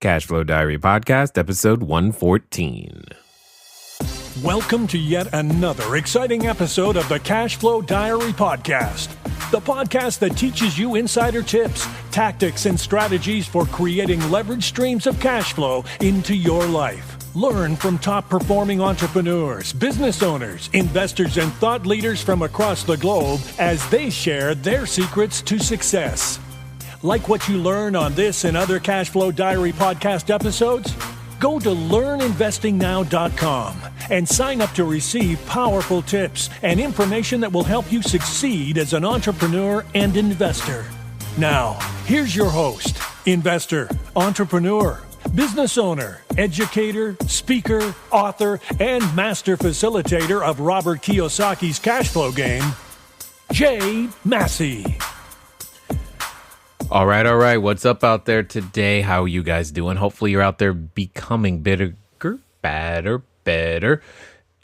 Cashflow Diary Podcast, episode 114. Welcome to yet another exciting episode of the Cashflow Diary Podcast, the podcast that teaches you insider tips, tactics, and strategies for creating leverage streams of cash flow into your life. Learn from top-performing entrepreneurs, business owners, investors, and thought leaders from across the globe as they share their secrets to success. Like what you learn on this and other Cashflow Diary podcast episodes? Go to learninvestingnow.com and sign up to receive powerful tips and information that will help you succeed as an entrepreneur and investor. Now, here's your host, investor, entrepreneur, business owner, educator, speaker, author, and master facilitator of Robert Kiyosaki's cash flow game, Jay Massey. All right. What's up out there today? How are you guys doing? Hopefully you're out there becoming better.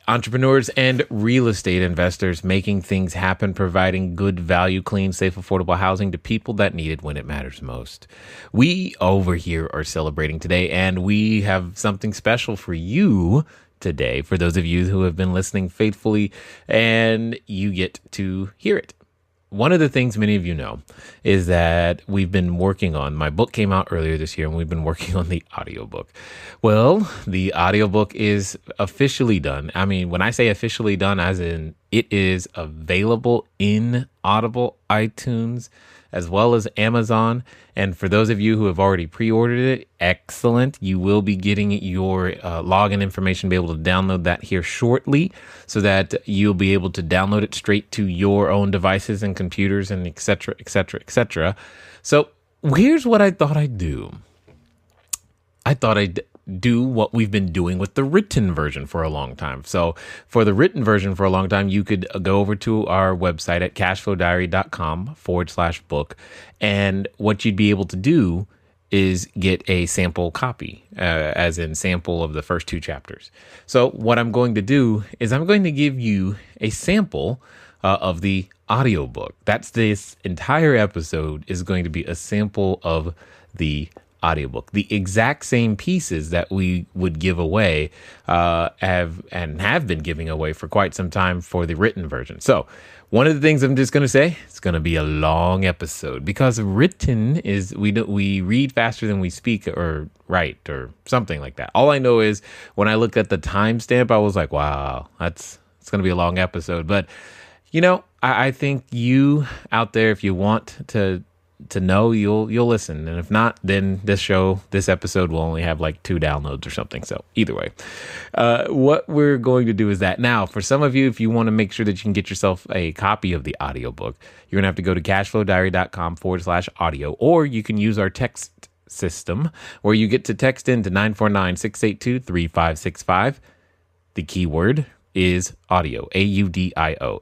Entrepreneurs and real estate investors making things happen, providing good value, clean, safe, affordable housing to people that need it when it matters most. We over here are celebrating today, and we have something special for you today, for those of you who have been listening faithfully, and you get to hear it. One of the things many of you know is that we've been working on, my book came out earlier this year, and we've been working on the audiobook. Well, the audiobook is officially done. I mean, when I say officially done, as in it is available in Audible, iTunes, as well as Amazon. And for those of you who have already pre-ordered it, excellent. You will be getting your login information, be able to download that here shortly so that you'll be able to download it straight to your own devices and computers and et cetera, et cetera, et cetera. So here's what I thought I'd do. I thought I'd do what we've been doing with the written version for a long time. So for the written version for a long time, you could go over to our website at cashflowdiary.com/book. And what you'd be able to do is get a sample copy, as in sample of the first 2 chapters. So what I'm going to do is I'm going to give you a sample of the audiobook. That's this entire episode is going to be a sample of the audiobook. The exact same pieces that we would give away have been giving away for quite some time for the written version. So one of the things I'm just going to say, it's going to be a long episode because written is we read faster than we speak or write or something like that. All I know is when I looked at the timestamp, I was like, wow, it's going to be a long episode. But you know, I think you out there, if you want to know, you'll listen, and if not, then this episode will only have like 2 downloads or something. So either way, what we're going to do is that now for some of you, if you want to make sure that you can get yourself a copy of the audiobook, you're gonna have to go to cashflowdiary.com/audio, or you can use our text system where you get to text into 949-682-3565. The keyword is audio, AUDIO.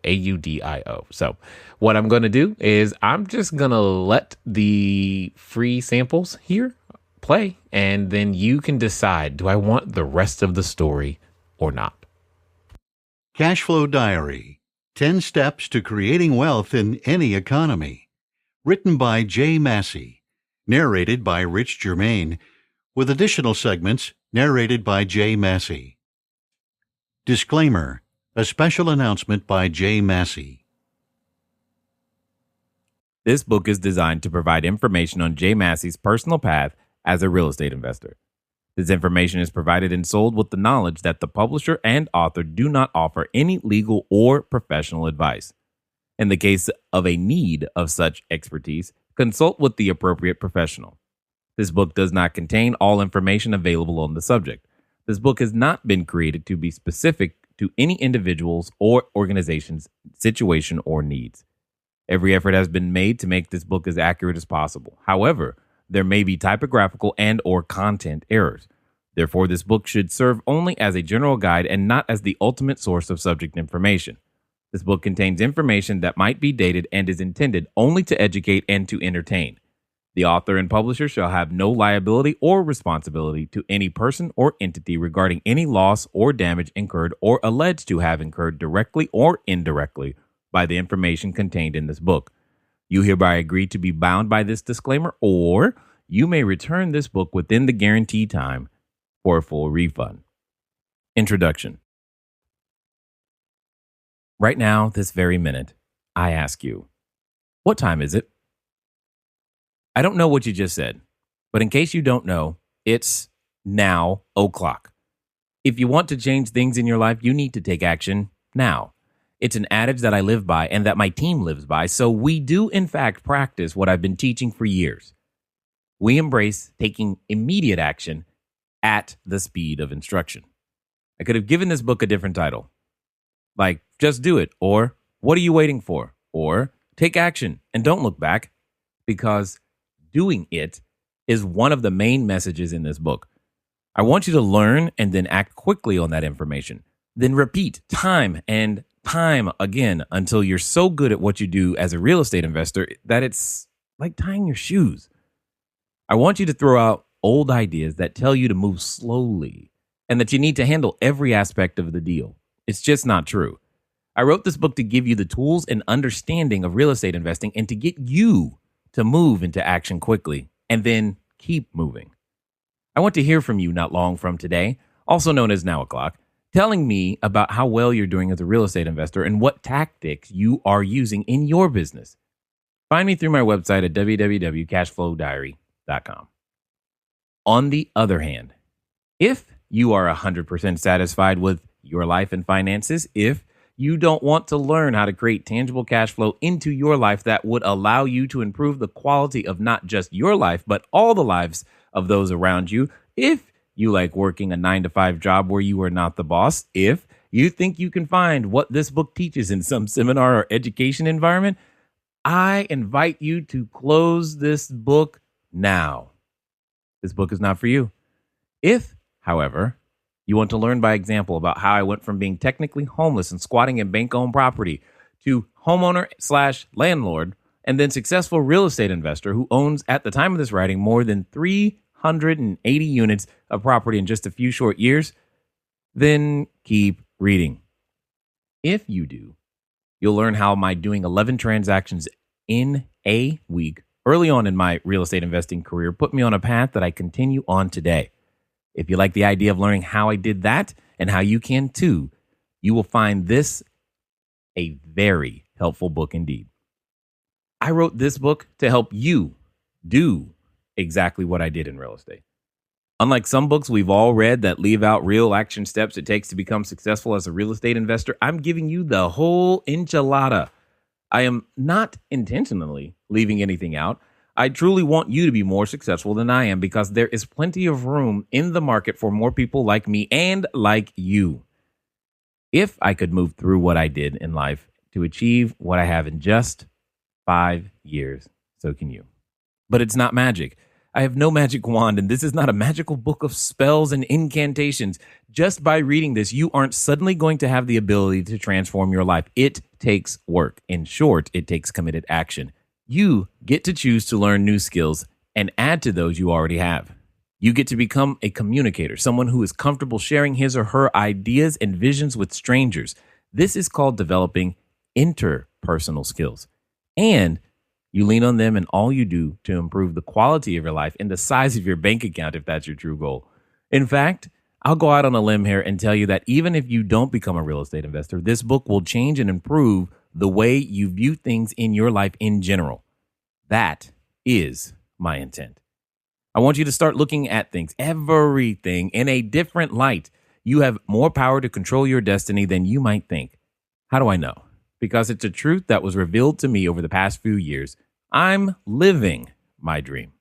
So what I'm going to do is I'm just going to let the free samples here play, and then you can decide, do I want the rest of the story or not? Cashflow Diary, 10 Steps to Creating Wealth in Any Economy. Written by Jay Massey. Narrated by Rich Germain, with additional segments narrated by Jay Massey. Disclaimer, a special announcement by Jay Massey. This book is designed to provide information on Jay Massey's personal path as a real estate investor. This information is provided and sold with the knowledge that the publisher and author do not offer any legal or professional advice. In the case of a need of such expertise, consult with the appropriate professional. This book does not contain all information available on the subject. This book has not been created to be specific to any individual's or organization's situation or needs. Every effort has been made to make this book as accurate as possible. However, there may be typographical and or content errors. Therefore, this book should serve only as a general guide and not as the ultimate source of subject information. This book contains information that might be dated and is intended only to educate and to entertain. The author and publisher shall have no liability or responsibility to any person or entity regarding any loss or damage incurred or alleged to have incurred directly or indirectly by the information contained in this book. You hereby agree to be bound by this disclaimer, or you may return this book within the guaranteed time for a full refund. Introduction. Right now, this very minute, I ask you, what time is it? I don't know what you just said, but in case you don't know, it's now o'clock. If you want to change things in your life, you need to take action now. It's an adage that I live by and that my team lives by, so we do in fact practice what I've been teaching for years. We embrace taking immediate action at the speed of instruction. I could have given this book a different title, like Just Do It, or What Are You Waiting For, or Take Action and Don't Look Back, because doing it is one of the main messages in this book. I want you to learn and then act quickly on that information. Then repeat time and time again until you're so good at what you do as a real estate investor that it's like tying your shoes. I want you to throw out old ideas that tell you to move slowly and that you need to handle every aspect of the deal. It's just not true. I wrote this book to give you the tools and understanding of real estate investing and to get you to move into action quickly and then keep moving. I want to hear from you not long from today, also known as Now O'Clock, telling me about how well you're doing as a real estate investor and what tactics you are using in your business. Find me through my website at www.cashflowdiary.com. On the other hand, if you are 100% satisfied with your life and finances, if you don't want to learn how to create tangible cash flow into your life that would allow you to improve the quality of not just your life, but all the lives of those around you, if you like working a 9-to-5 job where you are not the boss, if you think you can find what this book teaches in some seminar or education environment, I invite you to close this book now. This book is not for you. If, however, you want to learn by example about how I went from being technically homeless and squatting in bank-owned property to homeowner/landlord and then successful real estate investor who owns, at the time of this writing, more than 380 units of property in just a few short years, then keep reading. If you do, you'll learn how my doing 11 transactions in a week early on in my real estate investing career put me on a path that I continue on today. If you like the idea of learning how I did that and how you can too, you will find this a very helpful book indeed. I wrote this book to help you do exactly what I did in real estate. Unlike some books we've all read that leave out real action steps it takes to become successful as a real estate investor, I'm giving you the whole enchilada. I am not intentionally leaving anything out. I truly want you to be more successful than I am because there is plenty of room in the market for more people like me and like you. If I could move through what I did in life to achieve what I have in just 5 years, so can you. But it's not magic. I have no magic wand, and this is not a magical book of spells and incantations. Just by reading this, you aren't suddenly going to have the ability to transform your life. It takes work. In short, it takes committed action. You get to choose to learn new skills and add to those you already have. You get to become a communicator, someone who is comfortable sharing his or her ideas and visions with strangers. This is called developing interpersonal skills. And you lean on them in all you do to improve the quality of your life and the size of your bank account if that's your true goal. In fact, I'll go out on a limb here and tell you that even if you don't become a real estate investor, this book will change and improve the way you view things in your life in general. That is my intent. I want you to start looking at things, everything, in a different light. You have more power to control your destiny than you might think. How do I know? Because it's a truth that was revealed to me over the past few years. I'm living my dream.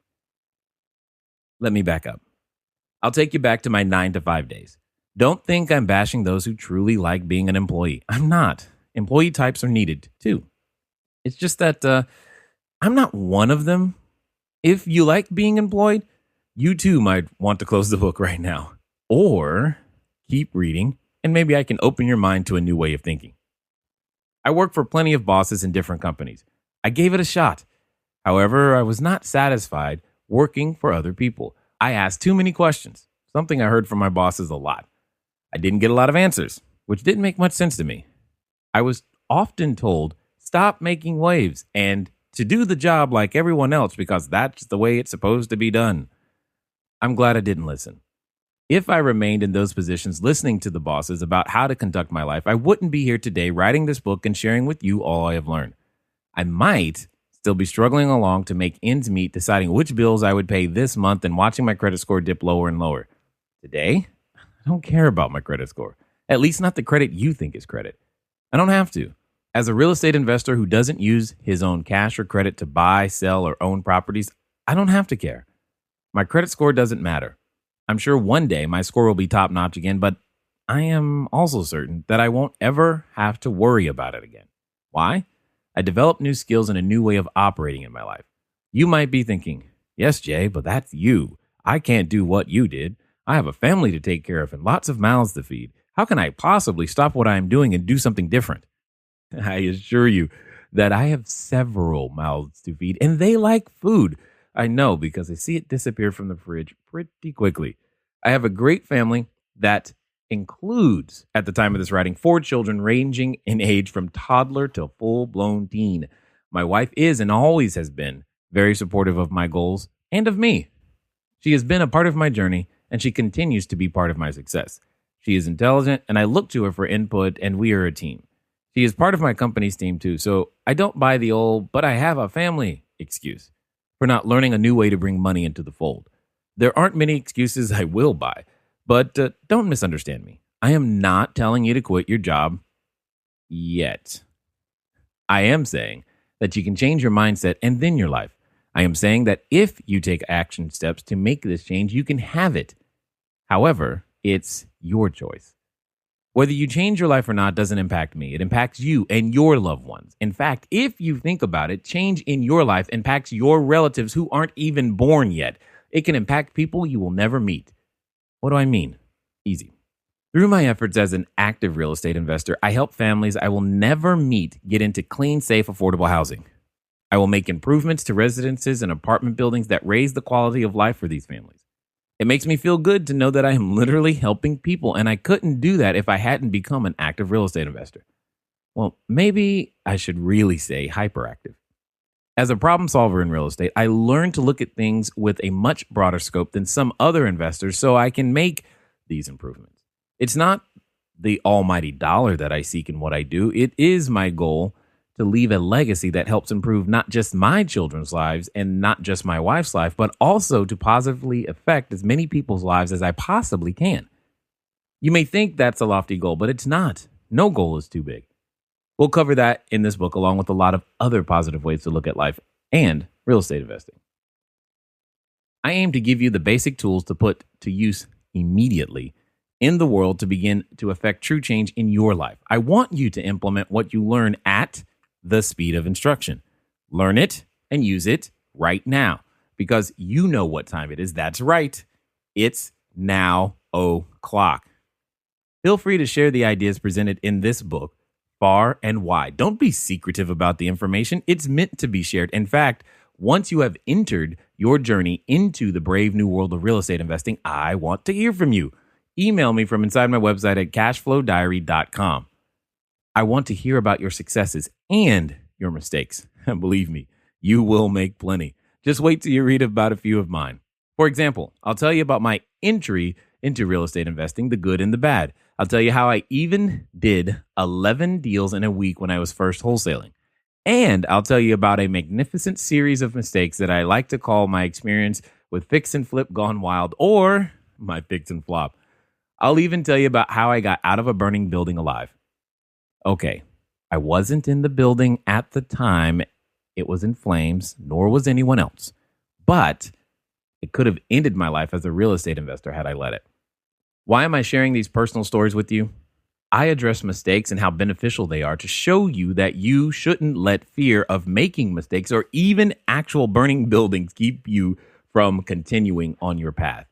Let me back up. I'll take you back to my 9-to-5 days. Don't think I'm bashing those who truly like being an employee. I'm not. Employee types are needed too. It's just that I'm not one of them. If you like being employed, you too might want to close the book right now. Or keep reading, and maybe I can open your mind to a new way of thinking. I work for plenty of bosses in different companies. I gave it a shot. However, I was not satisfied working for other people. I asked too many questions, something I heard from my bosses a lot. I didn't get a lot of answers, which didn't make much sense to me. I was often told, stop making waves and to do the job like everyone else because that's the way it's supposed to be done. I'm glad I didn't listen. If I remained in those positions listening to the bosses about how to conduct my life, I wouldn't be here today writing this book and sharing with you all I have learned. I might still be struggling along to make ends meet, deciding which bills I would pay this month and watching my credit score dip lower and lower. Today, I don't care about my credit score, at least not the credit you think is credit. I don't have to. As a real estate investor who doesn't use his own cash or credit to buy, sell, or own properties, I don't have to care. My credit score doesn't matter. I'm sure one day my score will be top notch again, but I am also certain that I won't ever have to worry about it again. Why? I developed new skills and a new way of operating in my life. You might be thinking, yes, Jay, but that's you. I can't do what you did. I have a family to take care of and lots of mouths to feed. How can I possibly stop what I am doing and do something different? I assure you that I have several mouths to feed, and they like food. I know because I see it disappear from the fridge pretty quickly. I have a great family that includes, at the time of this writing, 4 children ranging in age from toddler to full-blown teen. My wife is and always has been very supportive of my goals and of me. She has been a part of my journey, and she continues to be part of my success. She is intelligent, and I look to her for input, and we are a team. She is part of my company's team too, so I don't buy the old, but I have a family excuse for not learning a new way to bring money into the fold. There aren't many excuses I will buy, but don't misunderstand me. I am not telling you to quit your job yet. I am saying that you can change your mindset and then your life. I am saying that if you take action steps to make this change, you can have it. However, it's your choice. Whether you change your life or not doesn't impact me. It impacts you and your loved ones. In fact, if you think about it, change in your life impacts your relatives who aren't even born yet. It can impact people you will never meet. What do I mean? Easy. Through my efforts as an active real estate investor, I help families I will never meet get into clean, safe, affordable housing. I will make improvements to residences and apartment buildings that raise the quality of life for these families. It makes me feel good to know that I am literally helping people, and I couldn't do that if I hadn't become an active real estate investor. Well, maybe I should really say hyperactive. As a problem solver in real estate, I learned to look at things with a much broader scope than some other investors so I can make these improvements. It's not the almighty dollar that I seek in what I do. It is my goal to leave a legacy that helps improve not just my children's lives and not just my wife's life, but also to positively affect as many people's lives as I possibly can. You may think that's a lofty goal, but it's not. No goal is too big. We'll cover that in this book, along with a lot of other positive ways to look at life and real estate investing. I aim to give you the basic tools to put to use immediately in the world to begin to affect true change in your life. I want you to implement what you learn at the speed of instruction. Learn it and use it right now because you know what time it is. That's right. It's now o'clock. Feel free to share the ideas presented in this book far and wide. Don't be secretive about the information. It's meant to be shared. In fact, once you have entered your journey into the brave new world of real estate investing, I want to hear from you. Email me from inside my website at cashflowdiary.com. I want to hear about your successes and your mistakes. Believe me, you will make plenty. Just wait till you read about a few of mine. For example, I'll tell you about my entry into real estate investing, the good and the bad. I'll tell you how I even did 11 deals in a week when I was first wholesaling. And I'll tell you about a magnificent series of mistakes that I like to call my experience with fix and flip gone wild, or my fix and flop. I'll even tell you about how I got out of a burning building alive. Okay, I wasn't in the building at the time it was in flames, nor was anyone else. But it could have ended my life as a real estate investor had I let it. Why am I sharing these personal stories with you? I address mistakes and how beneficial they are to show you that you shouldn't let fear of making mistakes or even actual burning buildings keep you from continuing on your path.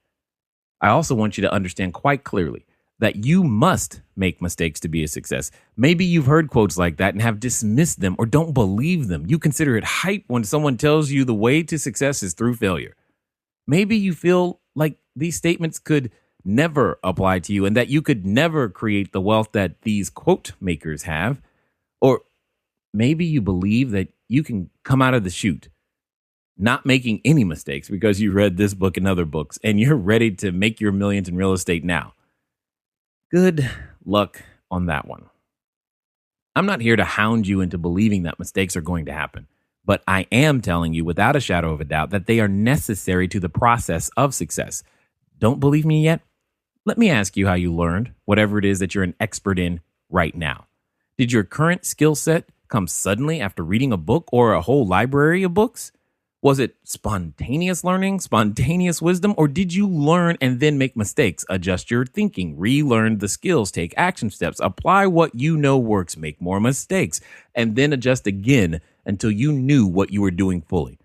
I also want you to understand quite clearly that you must make mistakes to be a success. Maybe you've heard quotes like that and have dismissed them or don't believe them. You consider it hype when someone tells you the way to success is through failure. Maybe you feel like these statements could never apply to you and that you could never create the wealth that these quote makers have. Or maybe you believe that you can come out of the chute not making any mistakes because you read this book and other books and you're ready to make your millions in real estate now. Good luck on that one. I'm not here to hound you into believing that mistakes are going to happen, but I am telling you without a shadow of a doubt that they are necessary to the process of success. Don't believe me yet? Let me ask you how you learned whatever it is that you're an expert in right now. Did your current skill set come suddenly after reading a book or a whole library of books? Was it spontaneous learning, spontaneous wisdom, or did you learn and then make mistakes, adjust your thinking, relearn the skills, take action steps, apply what you know works, make more mistakes, and then adjust again until you knew what you were doing fully?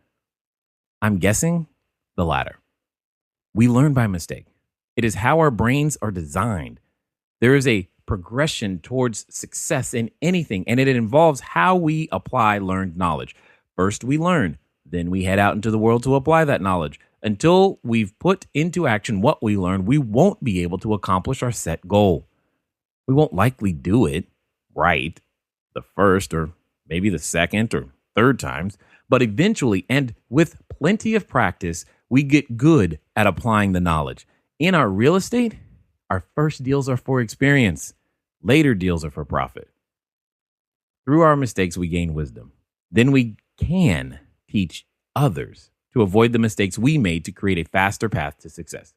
I'm guessing the latter. We learn by mistake. It is how our brains are designed. There is a progression towards success in anything, and it involves how we apply learned knowledge. First, we learn. Then we head out into the world to apply that knowledge. Until we've put into action what we learned, we won't be able to accomplish our set goal. We won't likely do it right the first or maybe the second or third times, but eventually, and with plenty of practice, we get good at applying the knowledge. In our real estate, our first deals are for experience. Later deals are for profit. Through our mistakes, we gain wisdom. Then we can teach others to avoid the mistakes we made to create a faster path to success.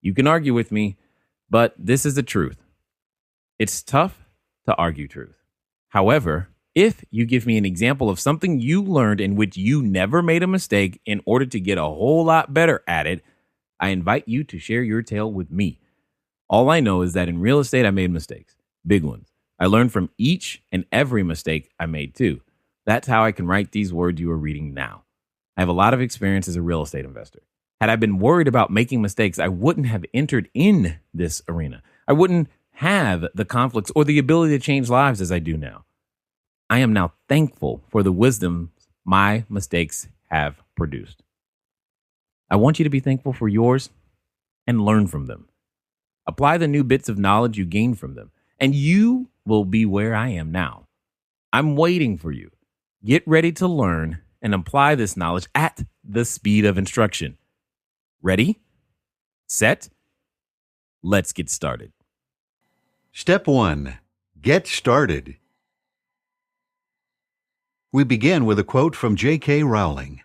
You can argue with me, but this is the truth. It's tough to argue truth. However, if you give me an example of something you learned in which you never made a mistake in order to get a whole lot better at it, I invite you to share your tale with me. All I know is that in real estate, I made mistakes, big ones. I learned from each and every mistake I made too. That's how I can write these words you are reading now. I have a lot of experience as a real estate investor. Had I been worried about making mistakes, I wouldn't have entered in this arena. I wouldn't have the conflicts or the ability to change lives as I do now. I am now thankful for the wisdom my mistakes have produced. I want you to be thankful for yours and learn from them. Apply the new bits of knowledge you gain from them, and you will be where I am now. I'm waiting for you. Get ready to learn and apply this knowledge at the speed of instruction. Ready? Set? Let's get started. Step 1. Get started. We begin with a quote from J.K. Rowling.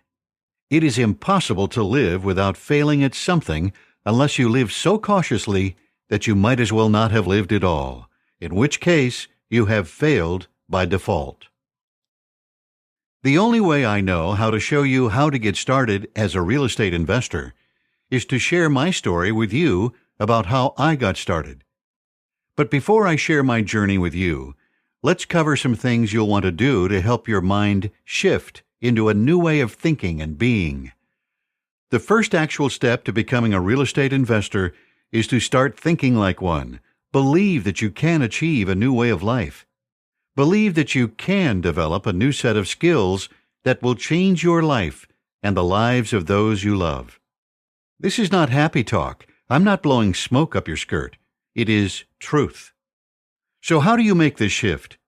"It is impossible to live without failing at something unless you live so cautiously that you might as well not have lived at all, in which case you have failed by default." The only way I know how to show you how to get started as a real estate investor is to share my story with you about how I got started. But before I share my journey with you, let's cover some things you'll want to do to help your mind shift into a new way of thinking and being. The first actual step to becoming a real estate investor is to start thinking like one. Believe that you can achieve a new way of life. Believe that you can develop a new set of skills that will change your life and the lives of those you love. This is not happy talk. I'm not blowing smoke up your skirt. It is truth. So how do you make this shift?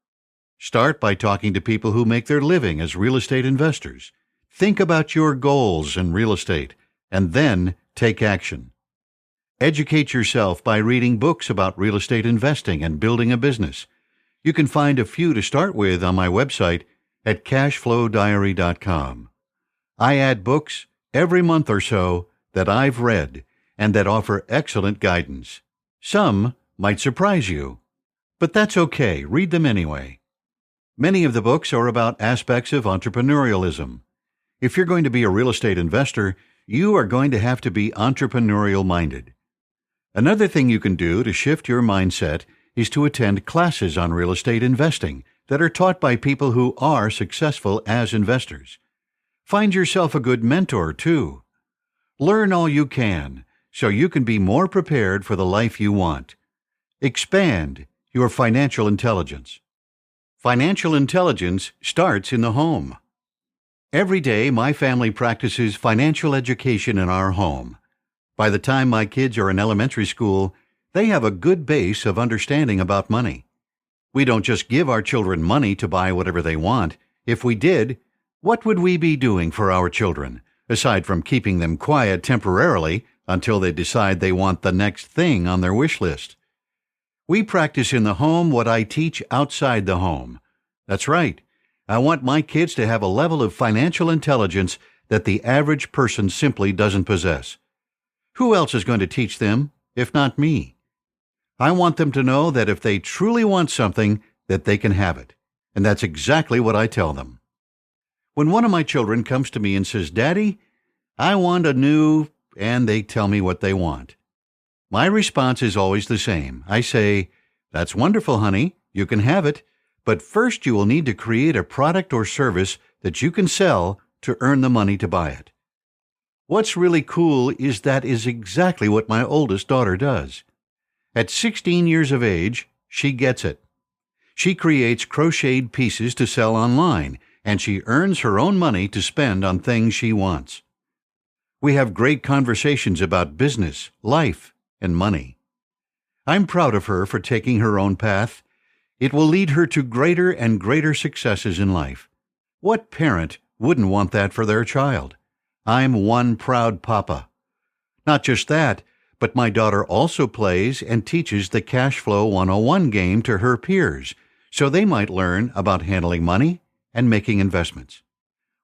Start by talking to people who make their living as real estate investors. Think about your goals in real estate, and then take action. Educate yourself by reading books about real estate investing and building a business. You can find a few to start with on my website at cashflowdiary.com. I add books every month or so that I've read and that offer excellent guidance. Some might surprise you, but that's okay. Read them anyway. Many of the books are about aspects of entrepreneurialism. If you're going to be a real estate investor, you are going to have to be entrepreneurial-minded. Another thing you can do to shift your mindset is to attend classes on real estate investing that are taught by people who are successful as investors. Find yourself a good mentor, too. Learn all you can so you can be more prepared for the life you want. Expand your financial intelligence. Financial intelligence starts in the home. Every day, my family practices financial education in our home. By the time my kids are in elementary school, they have a good base of understanding about money. We don't just give our children money to buy whatever they want. If we did, what would we be doing for our children, aside from keeping them quiet temporarily until they decide they want the next thing on their wish list? We practice in the home what I teach outside the home. That's right. I want my kids to have a level of financial intelligence that the average person simply doesn't possess. Who else is going to teach them, if not me? I want them to know that if they truly want something, that they can have it. And that's exactly what I tell them. When one of my children comes to me and says, "Daddy, I want a new," and they tell me what they want, my response is always the same. I say, "That's wonderful, honey. You can have it. But first you will need to create a product or service that you can sell to earn the money to buy it." What's really cool is that is exactly what my oldest daughter does. At 16 years of age, she gets it. She creates crocheted pieces to sell online, and she earns her own money to spend on things she wants. We have great conversations about business, life, and money. I'm proud of her for taking her own path. It will lead her to greater and greater successes in life. What parent wouldn't want that for their child? I'm one proud papa. Not just that, but my daughter also plays and teaches the Cashflow 101 game to her peers, so they might learn about handling money and making investments.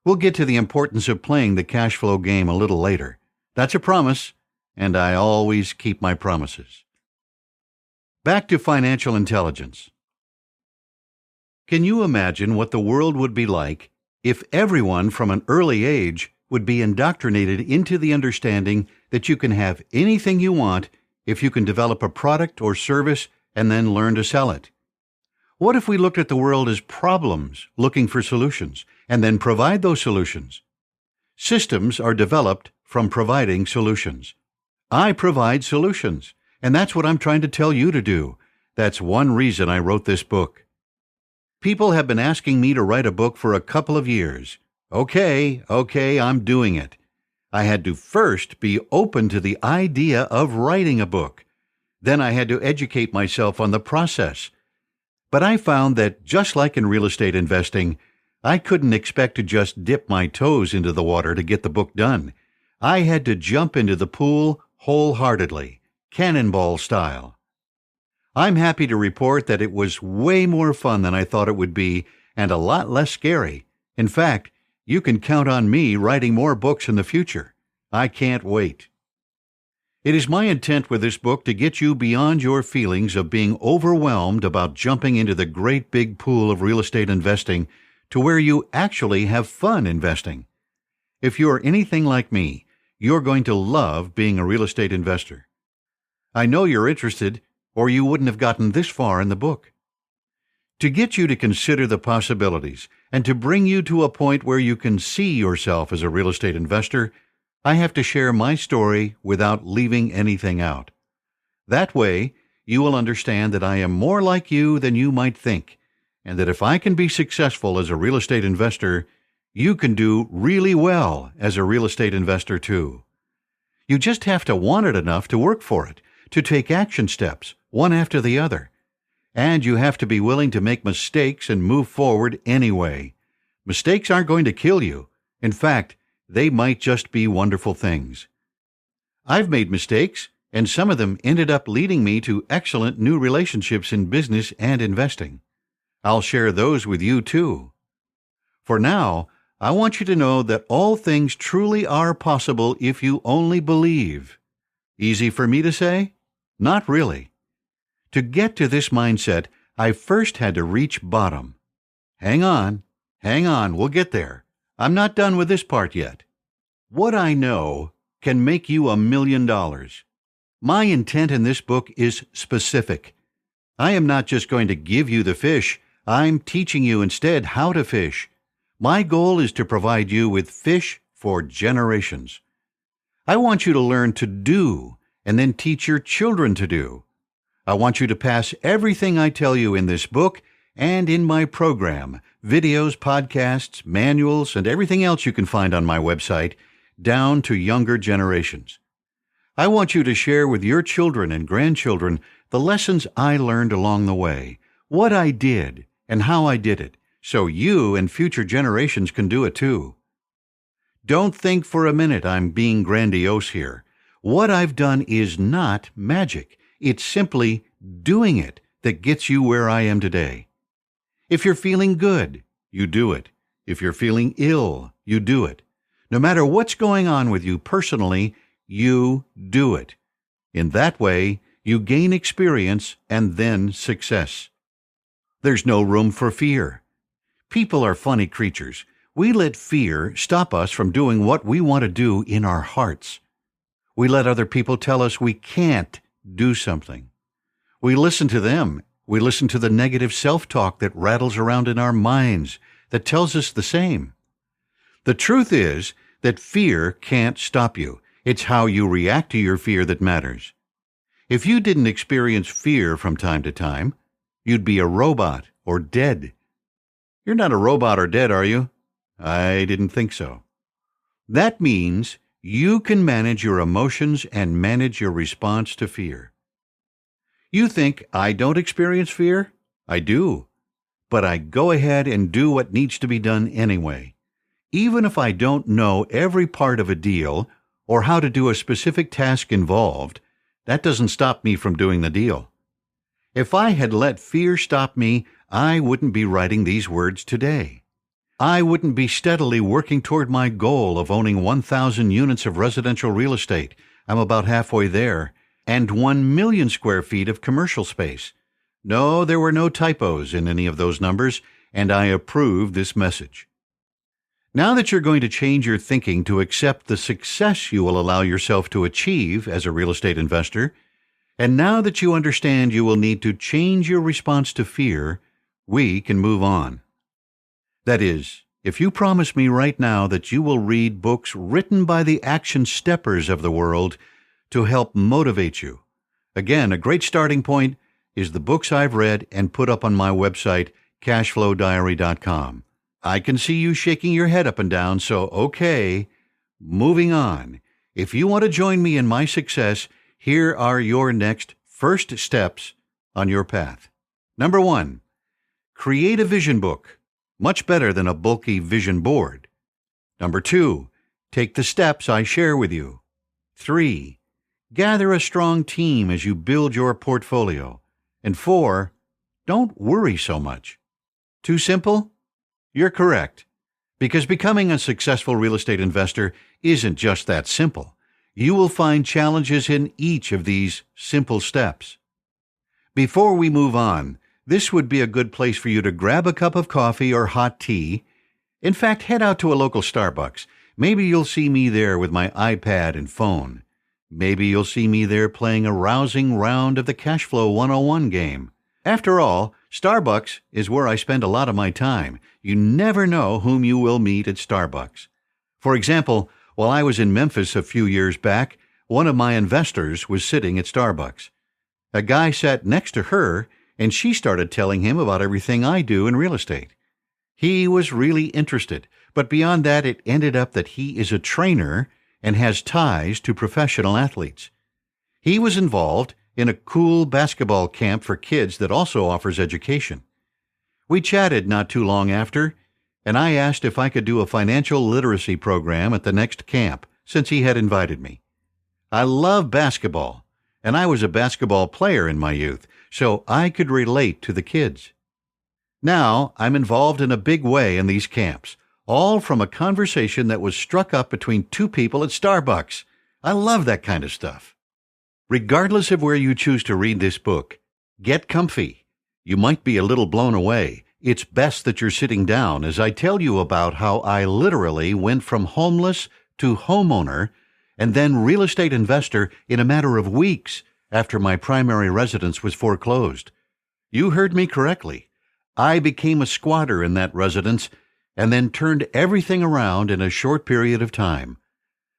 We'll get to the importance of playing the Cashflow game a little later. That's a promise, and I always keep my promises. Back to financial intelligence. Can you imagine what the world would be like if everyone from an early age would be indoctrinated into the understanding that you can have anything you want if you can develop a product or service and then learn to sell it? What if we looked at the world as problems looking for solutions and then provide those solutions? Systems are developed from providing solutions. I provide solutions, and that's what I'm trying to tell you to do. That's one reason I wrote this book. People have been asking me to write a book for a couple of years. Okay, I'm doing it. I had to first be open to the idea of writing a book. Then I had to educate myself on the process. But I found that just like in real estate investing, I couldn't expect to just dip my toes into the water to get the book done. I had to jump into the pool wholeheartedly, cannonball style. I'm happy to report that it was way more fun than I thought it would be and a lot less scary. In fact, you can count on me writing more books in the future. I can't wait. It is my intent with this book to get you beyond your feelings of being overwhelmed about jumping into the great big pool of real estate investing to where you actually have fun investing. If you are anything like me, you're going to love being a real estate investor. I know you're interested, or you wouldn't have gotten this far in the book. To get you to consider the possibilities and to bring you to a point where you can see yourself as a real estate investor, I have to share my story without leaving anything out. That way, you will understand that I am more like you than you might think, and that if I can be successful as a real estate investor, you can do really well as a real estate investor too. You just have to want it enough to work for it, to take action steps, one after the other. And you have to be willing to make mistakes and move forward anyway. Mistakes aren't going to kill you. In fact, they might just be wonderful things. I've made mistakes, and some of them ended up leading me to excellent new relationships in business and investing. I'll share those with you too. For now, I want you to know that all things truly are possible if you only believe. Easy for me to say? Not really. To get to this mindset, I first had to reach bottom. Hang on, we'll get there. I'm not done with this part yet. What I know can make you $1 million. My intent in this book is specific. I am not just going to give you the fish, I'm teaching you instead how to fish. My goal is to provide you with fish for generations. I want you to learn to do and then teach your children to do. I want you to pass everything I tell you in this book and in my program, videos, podcasts, manuals, and everything else you can find on my website, down to younger generations. I want you to share with your children and grandchildren the lessons I learned along the way, what I did and how I did it, so you and future generations can do it too. Don't think for a minute I'm being grandiose here. What I've done is not magic. It's simply doing it that gets you where I am today. If you're feeling good, you do it. If you're feeling ill, you do it. No matter what's going on with you personally, you do it. In that way, you gain experience and then success. There's no room for fear. People are funny creatures. We let fear stop us from doing what we want to do in our hearts. We let other people tell us we can't do something. We listen to them. We listen to the negative self-talk that rattles around in our minds that tells us the same. The truth is that fear can't stop you. It's how you react to your fear that matters. If you didn't experience fear from time to time, you'd be a robot or dead. You're not a robot or dead, are you? I didn't think so. That means you can manage your emotions and manage your response to fear. You think I don't experience fear? I do. But I go ahead and do what needs to be done anyway. Even if I don't know every part of a deal or how to do a specific task involved, that doesn't stop me from doing the deal. If I had let fear stop me, I wouldn't be writing these words today. I wouldn't be steadily working toward my goal of owning 1,000 units of residential real estate. I'm about halfway there. And 1 million square feet of commercial space. No, there were no typos in any of those numbers, and I approve this message. Now that you're going to change your thinking to accept the success you will allow yourself to achieve as a real estate investor, and now that you understand you will need to change your response to fear, we can move on. That is, if you promise me right now that you will read books written by the action steppers of the world to help motivate you. Again, a great starting point is the books I've read and put up on my website, cashflowdiary.com. I can see you shaking your head up and down, so okay, moving on. If you want to join me in my success, here are your next first steps on your path. Number 1, create a vision book. Much better than a bulky vision board. Number 2, take the steps I share with you. 3, gather a strong team as you build your portfolio. And 4, don't worry so much. Too simple? You're correct. Because becoming a successful real estate investor isn't just that simple. You will find challenges in each of these simple steps. Before we move on, this would be a good place for you to grab a cup of coffee or hot tea. In fact, head out to a local Starbucks. Maybe you'll see me there with my iPad and phone. Maybe you'll see me there playing a rousing round of the Cashflow 101 game. After all, Starbucks is where I spend a lot of my time. You never know whom you will meet at Starbucks. For example, while I was in Memphis a few years back, one of my investors was sitting at Starbucks. A guy sat next to her, and she started telling him about everything I do in real estate. He was really interested, but beyond that, it ended up that he is a trainer and has ties to professional athletes. He was involved in a cool basketball camp for kids that also offers education. We chatted not too long after, and I asked if I could do a financial literacy program at the next camp, since he had invited me. I love basketball, and I was a basketball player in my youth, so I could relate to the kids. Now I'm involved in a big way in these camps, all from a conversation that was struck up between two people at Starbucks. I love that kind of stuff. Regardless of where you choose to read this book, get comfy. You might be a little blown away. It's best that you're sitting down as I tell you about how I literally went from homeless to homeowner and then real estate investor in a matter of weeks after my primary residence was foreclosed. You heard me correctly. I became a squatter in that residence and then turned everything around in a short period of time.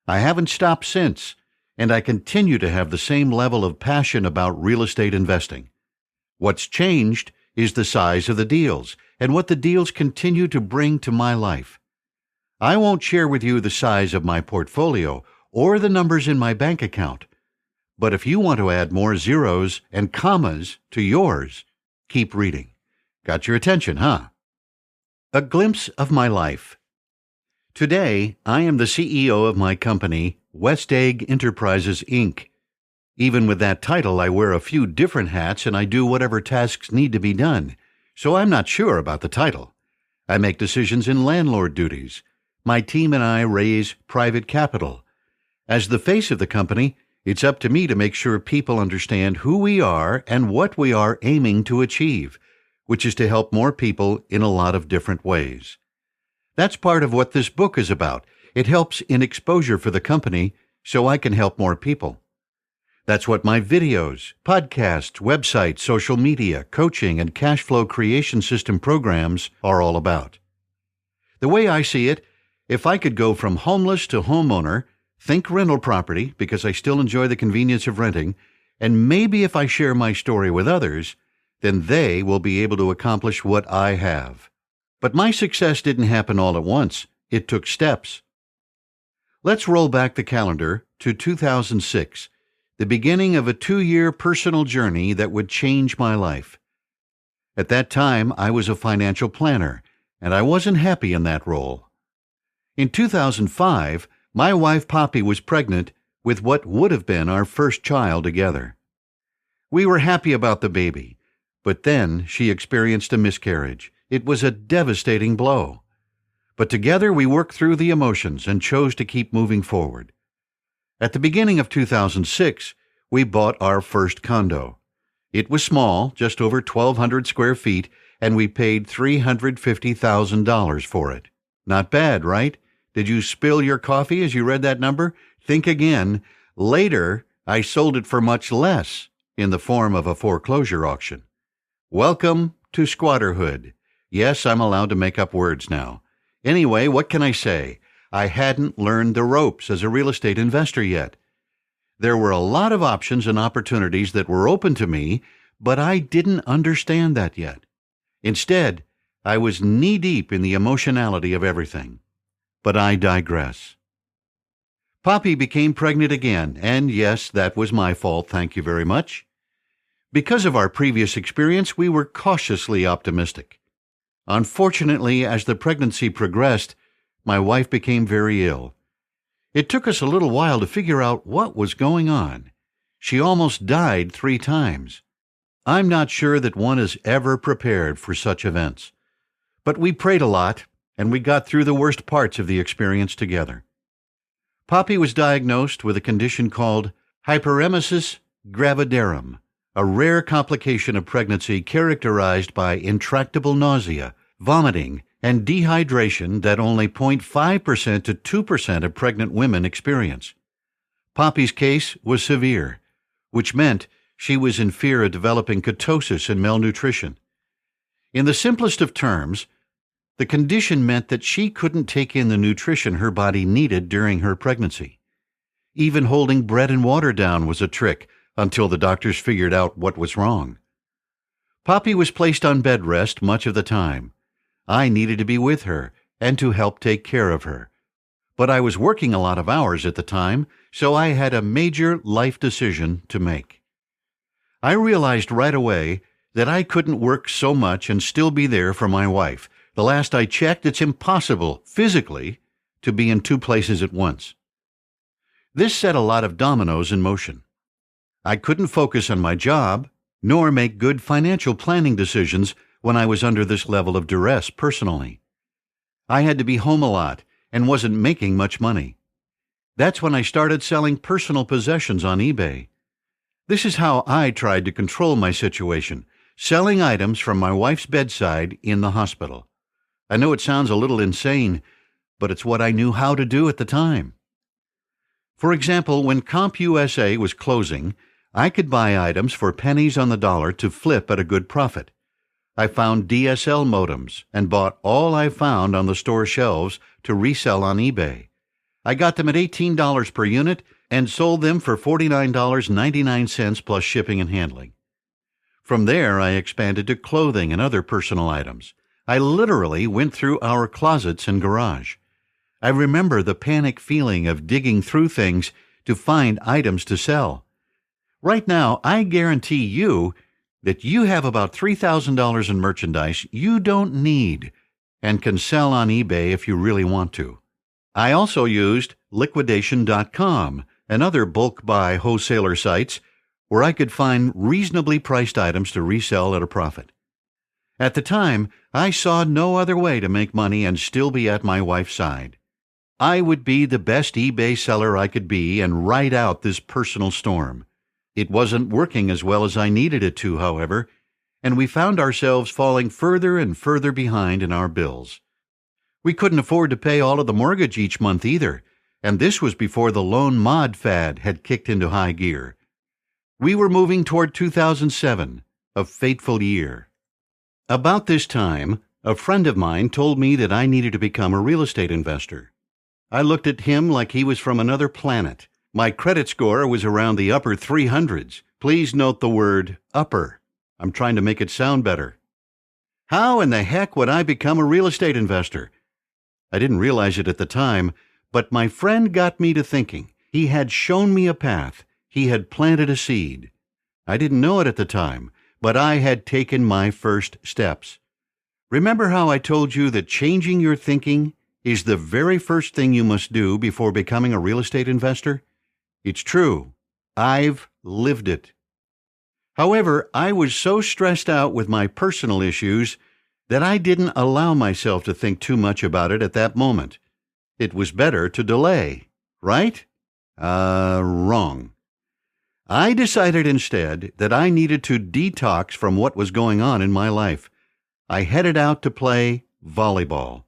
I haven't stopped since, and I continue to have the same level of passion about real estate investing. What's changed is the size of the deals and what the deals continue to bring to my life. I won't share with you the size of my portfolio or the numbers in my bank account, but if you want to add more zeros and commas to yours, keep reading. Got your attention, huh? A glimpse of my life. Today, I am the CEO of my company, West Egg Enterprises, Inc. Even with that title, I wear a few different hats and I do whatever tasks need to be done, so I'm not sure about the title. I make decisions in landlord duties. My team and I raise private capital. As the face of the company, it's up to me to make sure people understand who we are and what we are aiming to achieve, which is to help more people in a lot of different ways. That's part of what this book is about. It helps in exposure for the company so I can help more people. That's what my videos, podcasts, websites, social media, coaching, and cash flow creation system programs are all about. The way I see it, if I could go from homeless to homeowner, think rental property because I still enjoy the convenience of renting, and maybe if I share my story with others, then they will be able to accomplish what I have. But my success didn't happen all at once. It took steps. Let's roll back the calendar to 2006, the beginning of a 2-year personal journey that would change my life. At that time, I was a financial planner, and I wasn't happy in that role. In 2005, my wife Poppy was pregnant with what would have been our first child together. We were happy about the baby, but then she experienced a miscarriage. It was a devastating blow. But together we worked through the emotions and chose to keep moving forward. At the beginning of 2006, we bought our first condo. It was small, just over 1,200 square feet, and we paid $350,000 for it. Not bad, right? Did you spill your coffee as you read that number? Think again. Later, I sold it for much less in the form of a foreclosure auction. Welcome to squatterhood. Yes, I'm allowed to make up words now. Anyway, what can I say? I hadn't learned the ropes as a real estate investor yet. There were a lot of options and opportunities that were open to me, but I didn't understand that yet. Instead, I was knee-deep in the emotionality of everything. But I digress. Poppy became pregnant again, and yes, that was my fault, thank you very much. Because of our previous experience, we were cautiously optimistic. Unfortunately, as the pregnancy progressed, my wife became very ill. It took us a little while to figure out what was going on. She almost died 3 times. I'm not sure that one is ever prepared for such events. But we prayed a lot, and we got through the worst parts of the experience together. Poppy was diagnosed with a condition called hyperemesis gravidarum, a rare complication of pregnancy characterized by intractable nausea, vomiting, and dehydration that only 0.5% to 2% of pregnant women experience. Poppy's case was severe, which meant she was in fear of developing ketosis and malnutrition. In the simplest of terms, the condition meant that she couldn't take in the nutrition her body needed during her pregnancy. Even holding bread and water down was a trick until the doctors figured out what was wrong. Poppy was placed on bed rest much of the time. I needed to be with her and to help take care of her. But I was working a lot of hours at the time, so I had a major life decision to make. I realized right away that I couldn't work so much and still be there for my wife. The last I checked, it's impossible, physically, to be in 2 places at once. This set a lot of dominoes in motion. I couldn't focus on my job, nor make good financial planning decisions when I was under this level of duress personally. I had to be home a lot and wasn't making much money. That's when I started selling personal possessions on eBay. This is how I tried to control my situation, selling items from my wife's bedside in the hospital. I know it sounds a little insane, but it's what I knew how to do at the time. For example, when CompUSA was closing, I could buy items for pennies on the dollar to flip at a good profit. I found DSL modems and bought all I found on the store shelves to resell on eBay. I got them at $18 per unit and sold them for $49.99 plus shipping and handling. From there, I expanded to clothing and other personal items. I literally went through our closets and garage. I remember the panic feeling of digging through things to find items to sell. Right now, I guarantee you that you have about $3,000 in merchandise you don't need and can sell on eBay if you really want to. I also used liquidation.com and other bulk buy wholesaler sites where I could find reasonably priced items to resell at a profit. At the time, I saw no other way to make money and still be at my wife's side. I would be the best eBay seller I could be and ride out this personal storm. It wasn't working as well as I needed it to, however, and we found ourselves falling further and further behind in our bills. We couldn't afford to pay all of the mortgage each month either, and this was before the loan mod fad had kicked into high gear. We were moving toward 2007, a fateful year. About this time, a friend of mine told me that I needed to become a real estate investor. I looked at him like he was from another planet. My credit score was around the upper 300s. Please note the word upper. I'm trying to make it sound better. How in the heck would I become a real estate investor? I didn't realize it at the time, but my friend got me to thinking. He had shown me a path. He had planted a seed. I didn't know it at the time, but I had taken my first steps. Remember how I told you that changing your thinking is the very first thing you must do before becoming a real estate investor? It's true. I've lived it. However, I was so stressed out with my personal issues that I didn't allow myself to think too much about it at that moment. It was better to delay, right? Wrong. I decided instead that I needed to detox from what was going on in my life. I headed out to play volleyball.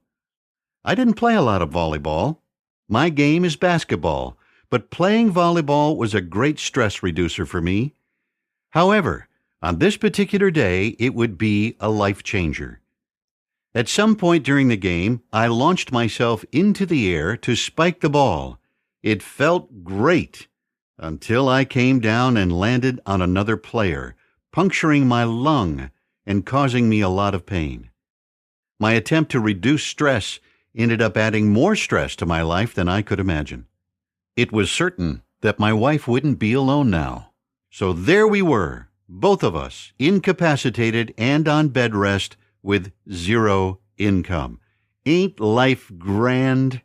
I didn't play a lot of volleyball. My game is basketball, but playing volleyball was a great stress reducer for me. However, on this particular day, it would be a life changer. At some point during the game, I launched myself into the air to spike the ball. It felt great until I came down and landed on another player, puncturing my lung and causing me a lot of pain. My attempt to reduce stress ended up adding more stress to my life than I could imagine. It was certain that my wife wouldn't be alone now. So there we were, both of us, incapacitated and on bed rest with zero income. Ain't life grand?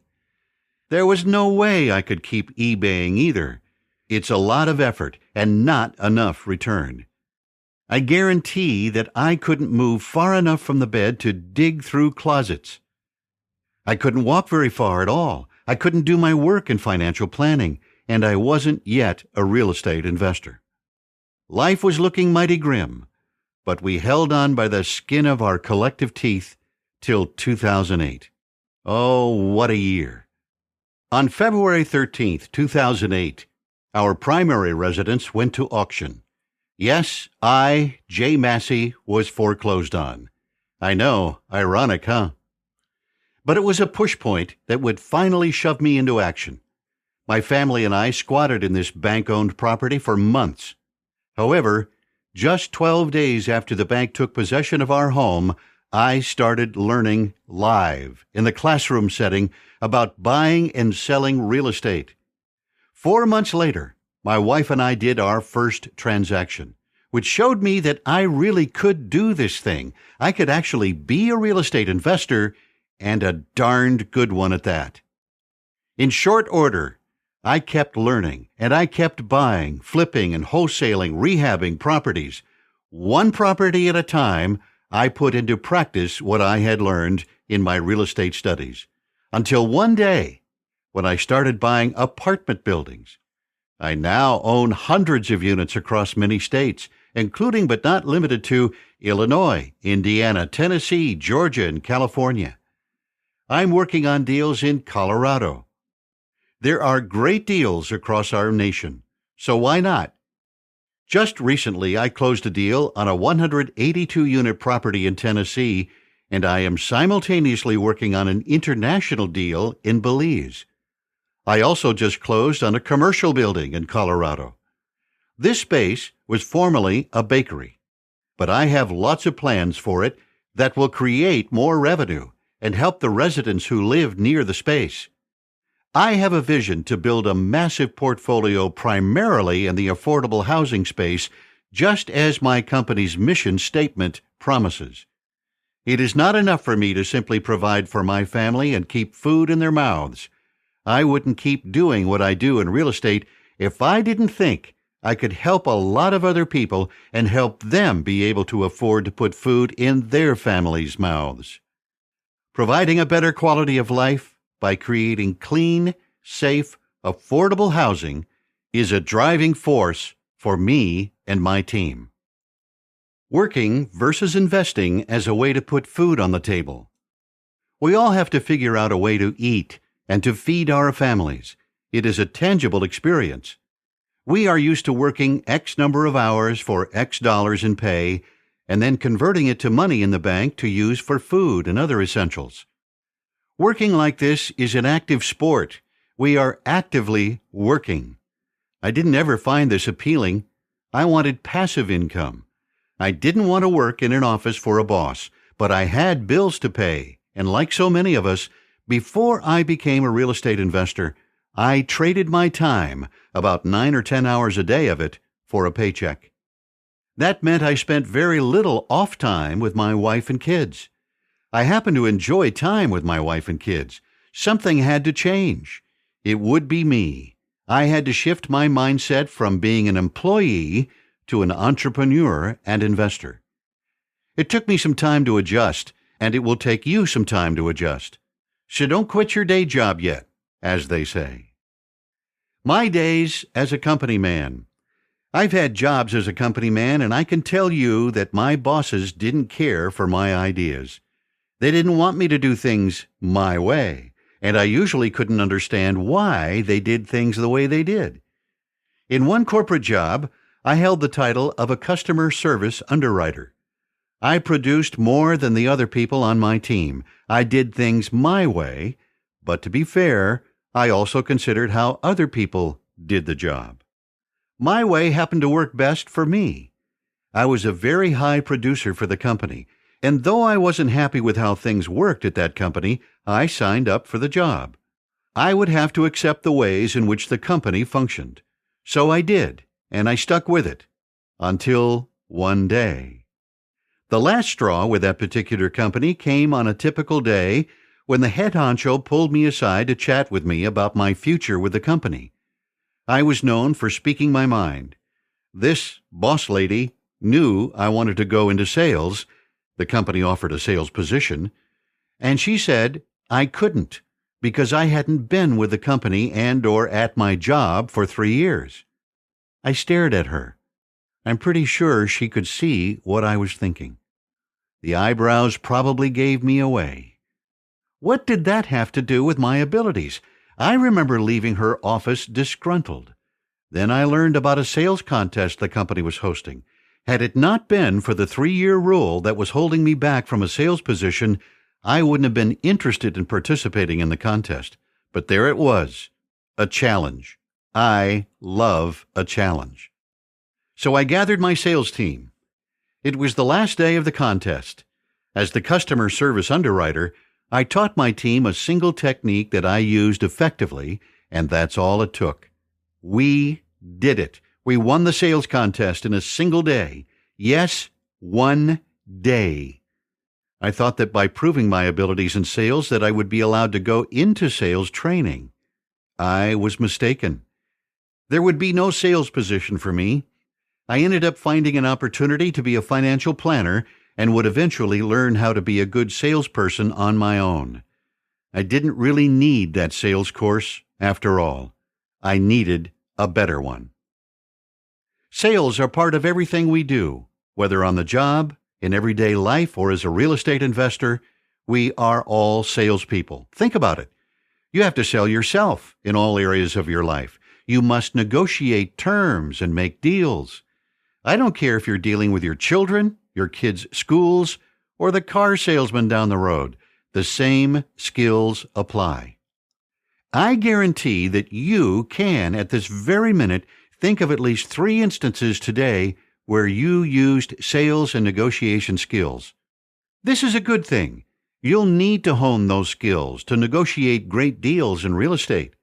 There was no way I could keep eBaying either. It's a lot of effort and not enough return. I guarantee that I couldn't move far enough from the bed to dig through closets. I couldn't walk very far at all. I couldn't do my work in financial planning, and I wasn't yet a real estate investor. Life was looking mighty grim, but we held on by the skin of our collective teeth till 2008. Oh, what a year. On February 13th, 2008, our primary residence went to auction. Yes, I, Jay Massey, was foreclosed on. I know, ironic, huh? But it was a push point that would finally shove me into action. My family and I squatted in this bank-owned property for months. However, just 12 days after the bank took possession of our home, I started learning live in the classroom setting about buying and selling real estate. 4 months later, my wife and I did our first transaction, which showed me that I really could do this thing. I could actually be a real estate investor, and a darned good one at that. In short order, I kept learning, and I kept buying, flipping, and wholesaling, rehabbing properties. One property at a time, I put into practice what I had learned in my real estate studies. Until one day, when I started buying apartment buildings. I now own hundreds of units across many states, including but not limited to Illinois, Indiana, Tennessee, Georgia, and California. I'm working on deals in Colorado. There are great deals across our nation, so why not? Just recently, I closed a deal on a 182-unit property in Tennessee, and I am simultaneously working on an international deal in Belize. I also just closed on a commercial building in Colorado. This space was formerly a bakery, but I have lots of plans for it that will create more revenue and help the residents who live near the space. I have a vision to build a massive portfolio primarily in the affordable housing space just as my company's mission statement promises. It is not enough for me to simply provide for my family and keep food in their mouths. I wouldn't keep doing what I do in real estate if I didn't think I could help a lot of other people and help them be able to afford to put food in their families' mouths. Providing a better quality of life by creating clean, safe, affordable housing is a driving force for me and my team. Working versus investing as a way to put food on the table. We all have to figure out a way to eat and to feed our families. It is a tangible experience. We are used to working X number of hours for X dollars in pay and then converting it to money in the bank to use for food and other essentials. Working like this is an active sport. We are actively working. I didn't ever find this appealing. I wanted passive income. I didn't want to work in an office for a boss, but I had bills to pay, and like so many of us, before I became a real estate investor, I traded my time, about 9 or 10 hours a day of it, for a paycheck. That meant I spent very little off time with my wife and kids. I happened to enjoy time with my wife and kids. Something had to change. It would be me. I had to shift my mindset from being an employee to an entrepreneur and investor. It took me some time to adjust, and it will take you some time to adjust. So don't quit your day job yet, as they say. My days as a company man. I've had jobs as a company man, and I can tell you that my bosses didn't care for my ideas. They didn't want me to do things my way, and I usually couldn't understand why they did things the way they did. In one corporate job, I held the title of a customer service underwriter. I produced more than the other people on my team. I did things my way, but to be fair, I also considered how other people did the job. My way happened to work best for me. I was a very high producer for the company, and though I wasn't happy with how things worked at that company, I signed up for the job. I would have to accept the ways in which the company functioned. So I did. And I stuck with it until one day. The last straw with that particular company came on a typical day when the head honcho pulled me aside to chat with me about my future with the company. I was known for speaking my mind. This boss lady knew I wanted to go into sales. The company offered a sales position, and she said I couldn't because I hadn't been with the company and or at my job for 3 years. I stared at her. I'm pretty sure she could see what I was thinking. The eyebrows probably gave me away. What did that have to do with my abilities? I remember leaving her office disgruntled. Then I learned about a sales contest the company was hosting. Had it not been for the 3-year rule that was holding me back from a sales position, I wouldn't have been interested in participating in the contest. But there it was, a challenge. I love a challenge. So I gathered my sales team. It was the last day of the contest. As the customer service underwriter, I taught my team a single technique that I used effectively, and that's all it took. We did it. We won the sales contest in a single day. Yes, 1 day. I thought that by proving my abilities in sales that I would be allowed to go into sales training. I was mistaken. There would be no sales position for me. I ended up finding an opportunity to be a financial planner and would eventually learn how to be a good salesperson on my own. I didn't really need that sales course after all. I needed a better one. Sales are part of everything we do, whether on the job, in everyday life, or as a real estate investor. We are all salespeople. Think about it. You have to sell yourself in all areas of your life. You must negotiate terms and make deals. I don't care if you're dealing with your children, your kids' schools, or the car salesman down the road. The same skills apply. I guarantee that you can, at this very minute, think of at least 3 instances today where you used sales and negotiation skills. This is a good thing. You'll need to hone those skills to negotiate great deals in real estate.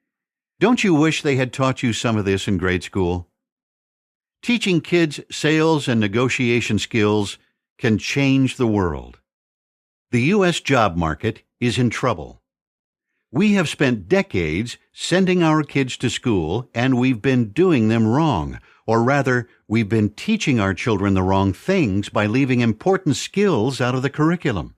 Don't you wish they had taught you some of this in grade school? Teaching kids sales and negotiation skills can change the world. The U.S. job market is in trouble. We have spent decades sending our kids to school, and we've been doing them wrong. Or rather, we've been teaching our children the wrong things by leaving important skills out of the curriculum.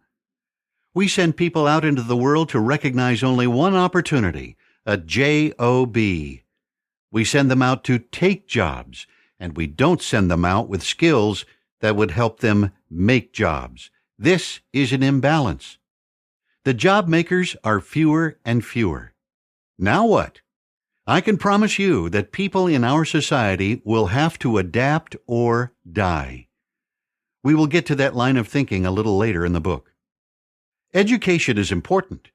We send people out into the world to recognize only one opportunity, a job. We send them out to take jobs, and we don't send them out with skills that would help them make jobs. This is an imbalance. The job makers are fewer and fewer. Now what? I can promise you that people in our society will have to adapt or die. We will get to that line of thinking a little later in the book. Education is important,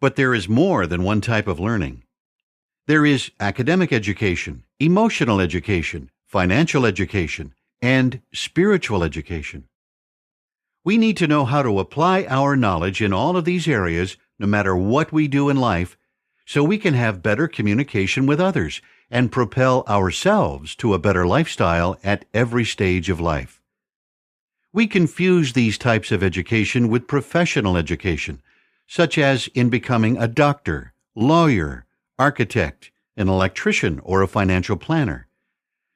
but there is more than one type of learning. There is academic education, emotional education, financial education, and spiritual education. We need to know how to apply our knowledge in all of these areas, no matter what we do in life, so we can have better communication with others and propel ourselves to a better lifestyle at every stage of life. We confuse these types of education with professional education, such as in becoming a doctor, lawyer, architect, an electrician, or a financial planner.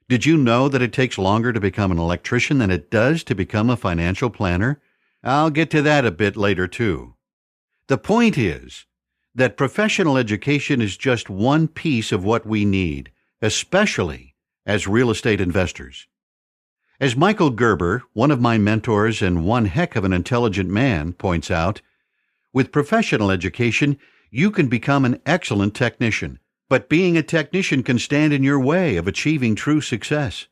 Did you know that it takes longer to become an electrician than it does to become a financial planner? I'll get to that a bit later, too. The point is that professional education is just one piece of what we need, especially as real estate investors. As Michael Gerber, one of my mentors and one heck of an intelligent man, points out, with professional education, you can become an excellent technician, but being a technician can stand in your way of achieving true success.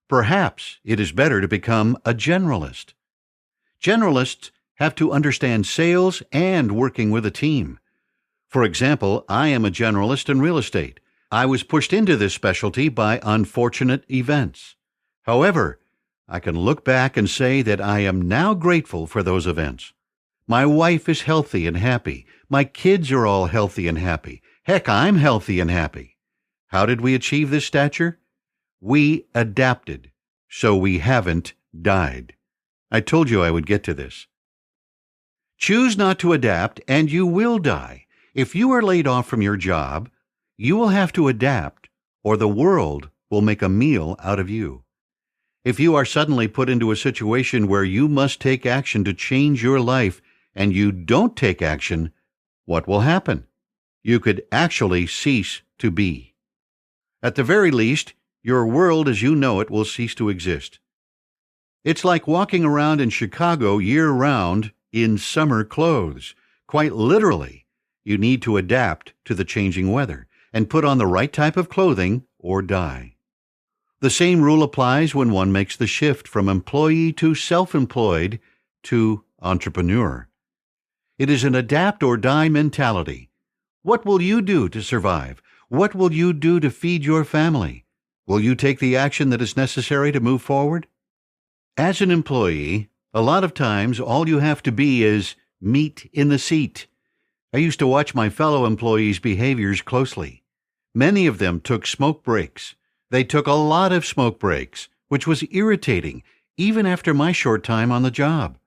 Perhaps it is better to become a generalist. Generalists have to understand sales and working with a team. For example, I am a generalist in real estate. I was pushed into this specialty by unfortunate events. However, I can look back and say that I am now grateful for those events. My wife is healthy and happy. My kids are all healthy and happy. Heck, I'm healthy and happy. How did we achieve this stature? We adapted, so we haven't died. I told you I would get to this. Choose not to adapt, and you will die. If you are laid off from your job, you will have to adapt, or the world will make a meal out of you. If you are suddenly put into a situation where you must take action to change your life, and you don't take action, what will happen? You could actually cease to be. At the very least, your world as you know it will cease to exist. It's like walking around in Chicago year-round in summer clothes. Quite literally, you need to adapt to the changing weather and put on the right type of clothing or die. The same rule applies when one makes the shift from employee to self-employed to entrepreneur. It is an adapt or die mentality. What will you do to survive? What will you do to feed your family? Will you take the action that is necessary to move forward? As an employee, a lot of times all you have to be is meat in the seat. I used to watch my fellow employees' behaviors closely. Many of them took smoke breaks. They took a lot of smoke breaks, which was irritating, even after my short time on the job.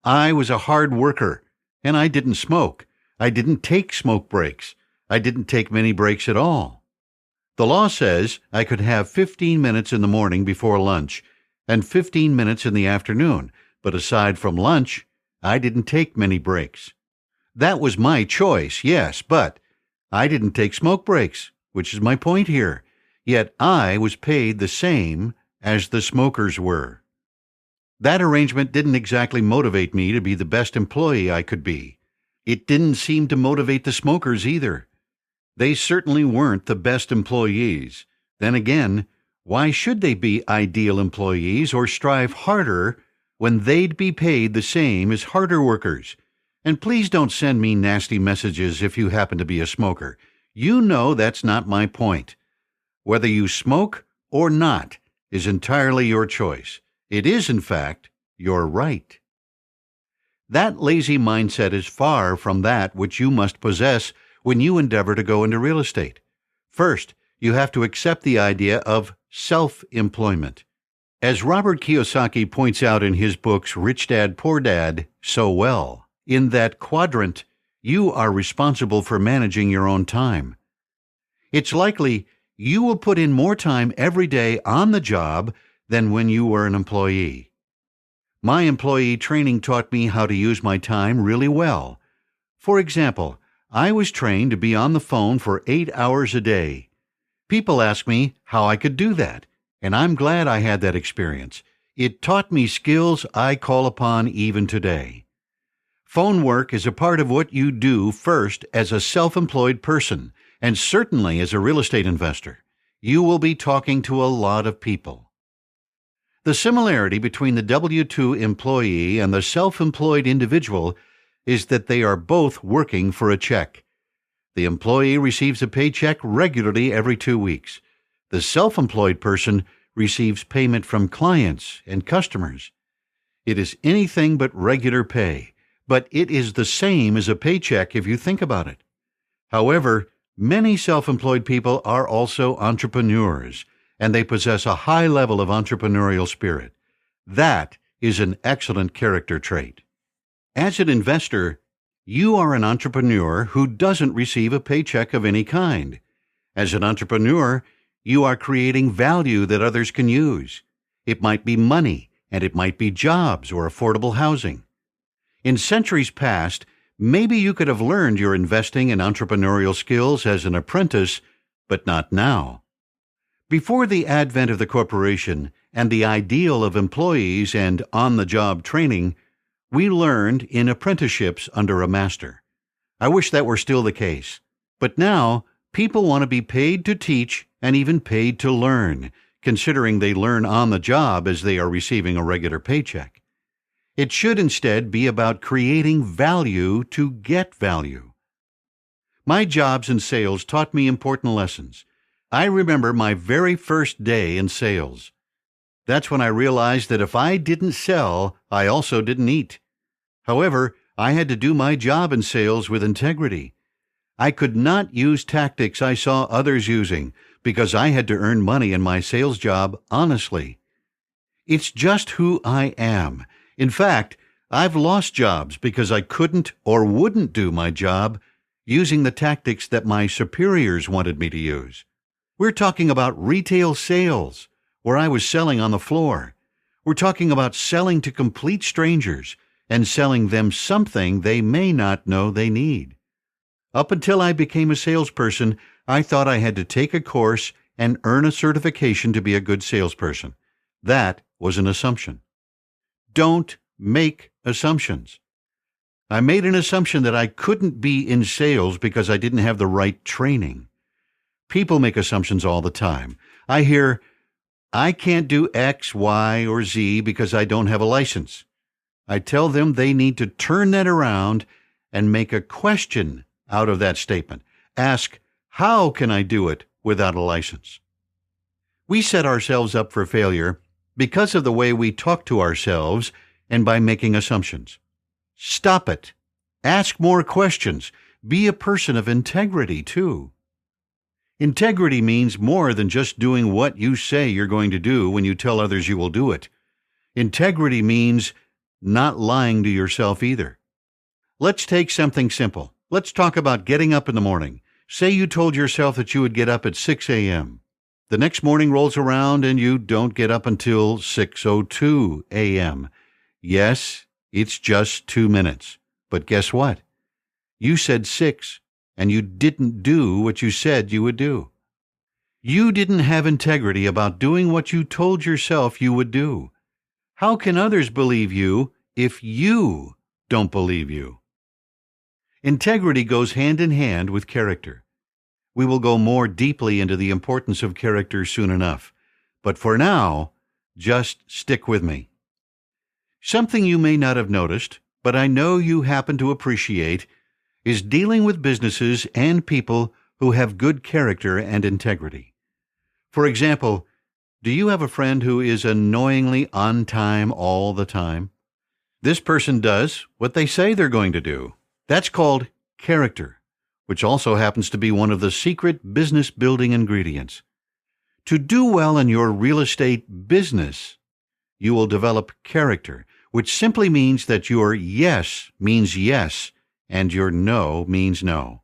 I was a hard worker, and I didn't smoke. I didn't take smoke breaks. I didn't take many breaks at all. The law says I could have 15 minutes in the morning before lunch and 15 minutes in the afternoon, but aside from lunch, I didn't take many breaks. That was my choice, yes, but I didn't take smoke breaks, which is my point here. Yet I was paid the same as the smokers were. That arrangement didn't exactly motivate me to be the best employee I could be. It didn't seem to motivate the smokers either. They certainly weren't the best employees. Then again, why should they be ideal employees or strive harder when they'd be paid the same as harder workers? And please don't send me nasty messages if you happen to be a smoker. You know that's not my point. Whether you smoke or not is entirely your choice. It is, in fact, your right. That lazy mindset is far from that which you must possess when you endeavor to go into real estate. First, you have to accept the idea of self-employment. As Robert Kiyosaki points out in his books Rich Dad, Poor Dad so well, in that quadrant, you are responsible for managing your own time. It's likely you will put in more time every day on the job than when you were an employee. My employee training taught me how to use my time really well. For example, I was trained to be on the phone for 8 hours a day. People ask me how I could do that, and I'm glad I had that experience. It taught me skills I call upon even today. Phone work is a part of what you do first as a self-employed person, and certainly as a real estate investor. You will be talking to a lot of people. The similarity between the W-2 employee and the self-employed individual is that they are both working for a check. The employee receives a paycheck regularly every 2 weeks. The self-employed person receives payment from clients and customers. It is anything but regular pay, but it is the same as a paycheck if you think about it. However, many self-employed people are also entrepreneurs, and they possess a high level of entrepreneurial spirit. That is an excellent character trait. As an investor, you are an entrepreneur who doesn't receive a paycheck of any kind. As an entrepreneur, you are creating value that others can use. It might be money, and it might be jobs or affordable housing. In centuries past, maybe you could have learned your investing and entrepreneurial skills as an apprentice, but not now. Before the advent of the corporation and the ideal of employees and on-the-job training, we learned in apprenticeships under a master. I wish that were still the case. But now, people want to be paid to teach and even paid to learn, considering they learn on the job as they are receiving a regular paycheck. It should instead be about creating value to get value. My jobs in sales taught me important lessons. I remember my very first day in sales. That's when I realized that if I didn't sell, I also didn't eat. However, I had to do my job in sales with integrity. I could not use tactics I saw others using because I had to earn money in my sales job honestly. It's just who I am. In fact, I've lost jobs because I couldn't or wouldn't do my job using the tactics that my superiors wanted me to use. We're talking about retail sales, where I was selling on the floor. We're talking about selling to complete strangers and selling them something they may not know they need. Up until I became a salesperson, I thought I had to take a course and earn a certification to be a good salesperson. That was an assumption. Don't make assumptions. I made an assumption that I couldn't be in sales because I didn't have the right training. People make assumptions all the time. I hear, I can't do X, Y, or Z because I don't have a license. I tell them they need to turn that around and make a question out of that statement. Ask, how can I do it without a license? We set ourselves up for failure because of the way we talk to ourselves and by making assumptions. Stop it. Ask more questions. Be a person of integrity, too. Integrity means more than just doing what you say you're going to do when you tell others you will do it. Integrity means not lying to yourself either. Let's take something simple. Let's talk about getting up in the morning. Say you told yourself that you would get up at 6 a.m. The next morning rolls around and you don't get up until 6:02 a.m. Yes, it's just 2 minutes. But guess what? You said 6, and you didn't do what you said you would do. You didn't have integrity about doing what you told yourself you would do. How can others believe you if you don't believe you? Integrity goes hand in hand with character. We will go more deeply into the importance of character soon enough. But for now, just stick with me. Something you may not have noticed, but I know you happen to appreciate, is dealing with businesses and people who have good character and integrity. For example, do you have a friend who is annoyingly on time all the time? This person does what they say they're going to do. That's called character, which also happens to be one of the secret business building ingredients. To do well in your real estate business, you will develop character, which simply means that your yes means yes and your no means no.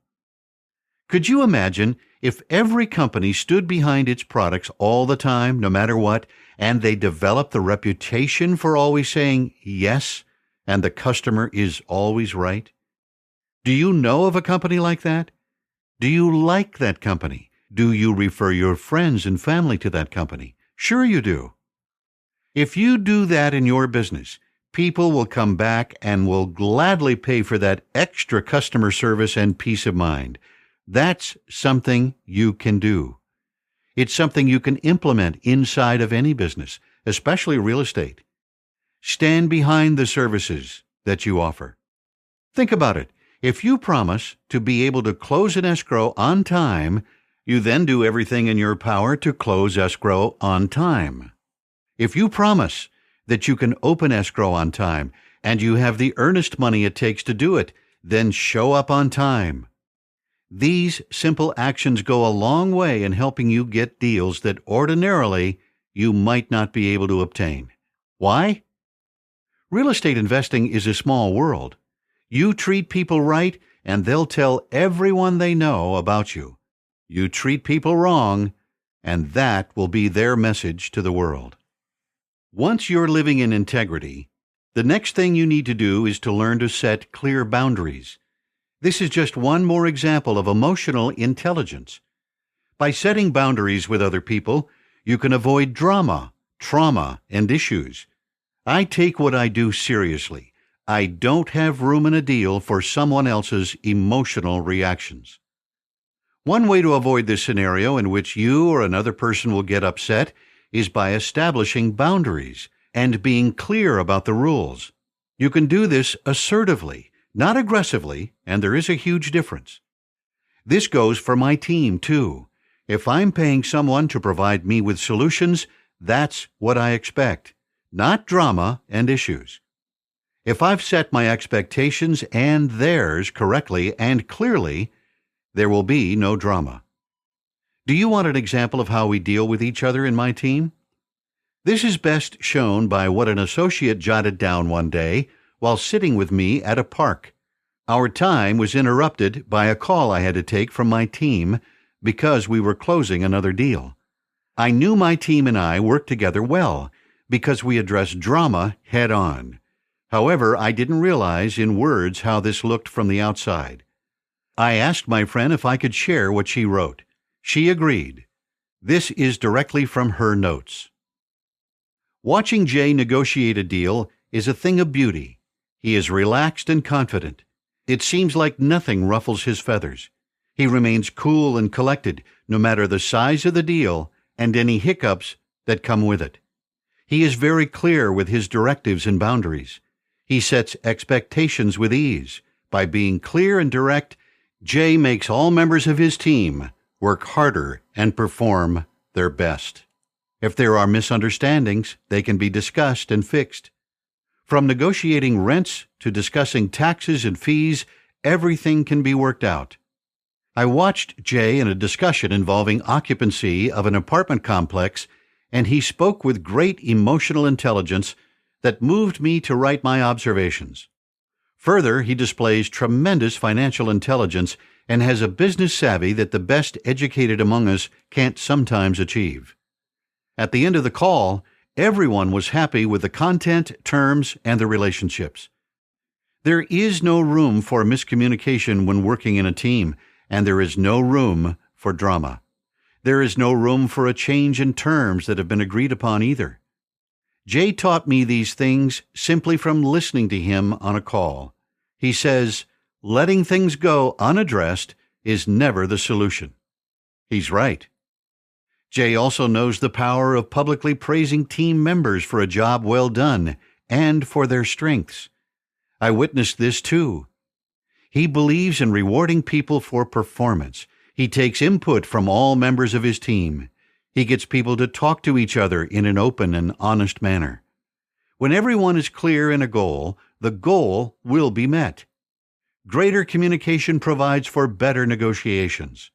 Could you imagine if every company stood behind its products all the time, no matter what, and they developed the reputation for always saying yes, and the customer is always right? Do you know of a company like that? Do you like that company? Do you refer your friends and family to that company? Sure you do. If you do that in your business, people will come back and will gladly pay for that extra customer service and peace of mind. That's something you can do. It's something you can implement inside of any business, especially real estate. Stand behind the services that you offer. Think about it. If you promise to be able to close an escrow on time, you then do everything in your power to close escrow on time. If you promise that you can open escrow on time and you have the earnest money it takes to do it, then show up on time. These simple actions go a long way in helping you get deals that ordinarily you might not be able to obtain. Why? Real estate investing is a small world. You treat people right, and they'll tell everyone they know about you. You treat people wrong, and that will be their message to the world. Once you're living in integrity, the next thing you need to do is to learn to set clear boundaries. This is just one more example of emotional intelligence. By setting boundaries with other people, you can avoid drama, trauma, and issues. I take what I do seriously. I don't have room in a deal for someone else's emotional reactions. One way to avoid this scenario in which you or another person will get upset is by establishing boundaries and being clear about the rules. You can do this assertively, not aggressively, and there is a huge difference. This goes for my team, too. If I'm paying someone to provide me with solutions, that's what I expect, not drama and issues. If I've set my expectations and theirs correctly and clearly, there will be no drama. Do you want an example of how we deal with each other in my team? This is best shown by what an associate jotted down one day while sitting with me at a park. Our time was interrupted by a call I had to take from my team because we were closing another deal. I knew my team and I worked together well because we addressed drama head on. However, I didn't realize in words how this looked from the outside. I asked my friend if I could share what she wrote. She agreed. This is directly from her notes. Watching Jay negotiate a deal is a thing of beauty. He is relaxed and confident. It seems like nothing ruffles his feathers. He remains cool and collected, no matter the size of the deal and any hiccups that come with it. He is very clear with his directives and boundaries. He sets expectations with ease. By being clear and direct, Jay makes all members of his team work harder and perform their best. If there are misunderstandings, they can be discussed and fixed. From negotiating rents to discussing taxes and fees, everything can be worked out. I watched Jay in a discussion involving occupancy of an apartment complex, and he spoke with great emotional intelligence that moved me to write my observations. Further, he displays tremendous financial intelligence and has a business savvy that the best educated among us can't sometimes achieve. At the end of the call, everyone was happy with the content, terms, and the relationships. There is no room for miscommunication when working in a team, and there is no room for drama. There is no room for a change in terms that have been agreed upon either. Jay taught me these things simply from listening to him on a call. He says, letting things go unaddressed is never the solution. He's right. Jay also knows the power of publicly praising team members for a job well done and for their strengths. I witnessed this too. He believes in rewarding people for performance. He takes input from all members of his team. He gets people to talk to each other in an open and honest manner. When everyone is clear in a goal, the goal will be met. Greater communication provides for better negotiations.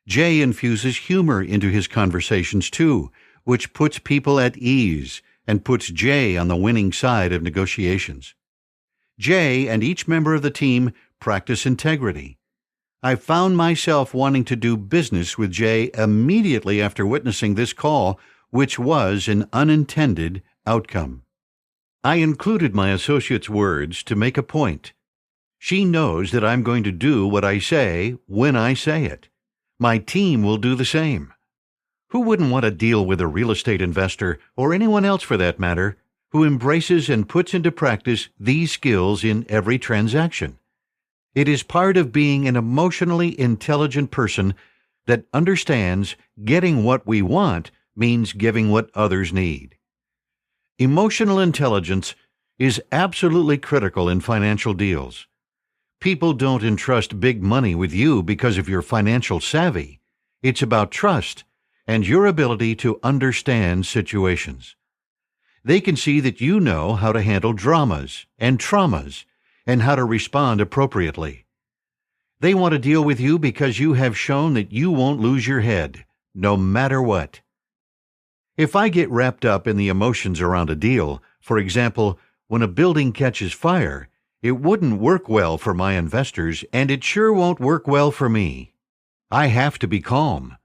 Jay infuses humor into his conversations too, which puts people at ease and puts Jay on the winning side of negotiations. Jay and each member of the team practice integrity. I found myself wanting to do business with Jay immediately after witnessing this call, which was an unintended outcome. I included my associate's words to make a point. She knows that I'm going to do what I say when I say it. My team will do the same. Who wouldn't want to deal with a real estate investor, or anyone else for that matter, who embraces and puts into practice these skills in every transaction? It is part of being an emotionally intelligent person that understands getting what we want means giving what others need. Emotional intelligence is absolutely critical in financial deals. People don't entrust big money with you because of your financial savvy. It's about trust and your ability to understand situations. They can see that you know how to handle dramas and traumas and how to respond appropriately. They want to deal with you because you have shown that you won't lose your head, no matter what. If I get wrapped up in the emotions around a deal, for example, when a building catches fire, it wouldn't work well for my investors, and it sure won't work well for me. I have to be calm.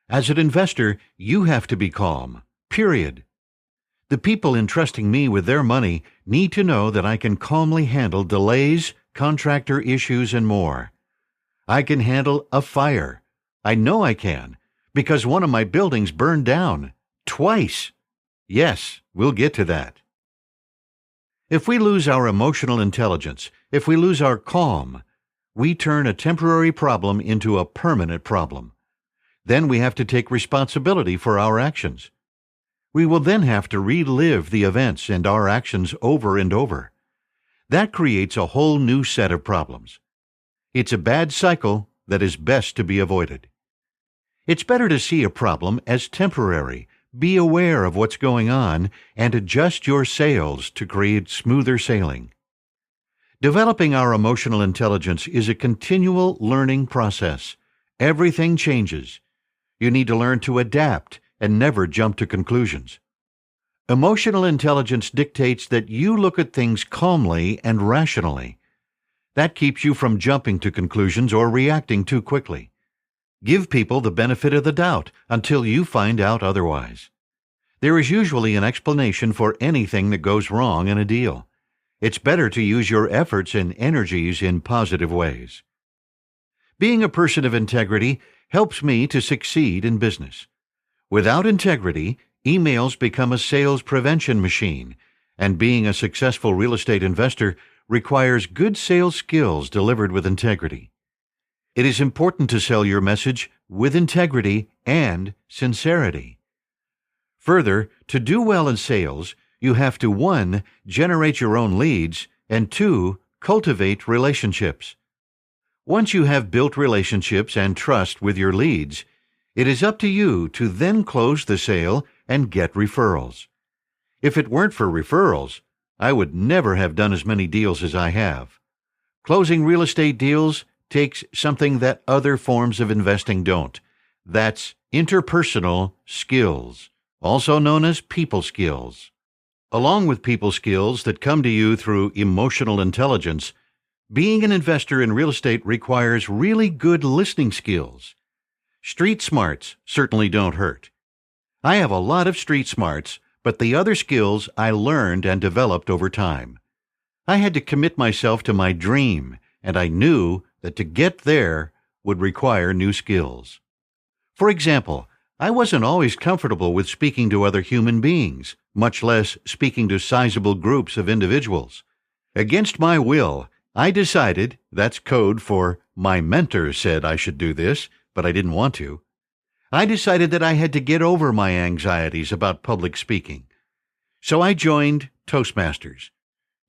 As an investor, you have to be calm, period. The people entrusting me with their money need to know that I can calmly handle delays, contractor issues, and more. I can handle a fire. I know I can, because one of my buildings burned down twice. Yes, we'll get to that. If we lose our emotional intelligence, if we lose our calm, we turn a temporary problem into a permanent problem. Then we have to take responsibility for our actions. We will then have to relive the events and our actions over and over. That creates a whole new set of problems. It's a bad cycle that is best to be avoided. It's better to see a problem as temporary, be aware of what's going on, and adjust your sails to create smoother sailing. Developing our emotional intelligence is a continual learning process. Everything changes. You need to learn to adapt and never jump to conclusions. Emotional intelligence dictates that you look at things calmly and rationally. That keeps you from jumping to conclusions or reacting too quickly. Give people the benefit of the doubt until you find out otherwise. There is usually an explanation for anything that goes wrong in a deal. It's better to use your efforts and energies in positive ways. Being a person of integrity helps me to succeed in business. Without integrity, emails become a sales prevention machine, and being a successful real estate investor requires good sales skills delivered with integrity. It is important to sell your message with integrity and sincerity. Further, to do well in sales, you have to 1. Generate your own leads, and 2. Cultivate relationships. Once you have built relationships and trust with your leads, it is up to you to then close the sale and get referrals. If it weren't for referrals, I would never have done as many deals as I have. Closing real estate deals takes something that other forms of investing don't. That's interpersonal skills, also known as people skills. Along with people skills that come to you through emotional intelligence, being an investor in real estate requires really good listening skills. Street smarts certainly don't hurt. I have a lot of street smarts, but the other skills I learned and developed over time. I had to commit myself to my dream, and I knew that to get there would require new skills. For example, I wasn't always comfortable with speaking to other human beings, much less speaking to sizable groups of individuals. Against my will, I decided, that's code for my mentor said I should do this, but I didn't want to. I decided that I had to get over my anxieties about public speaking. So I joined Toastmasters.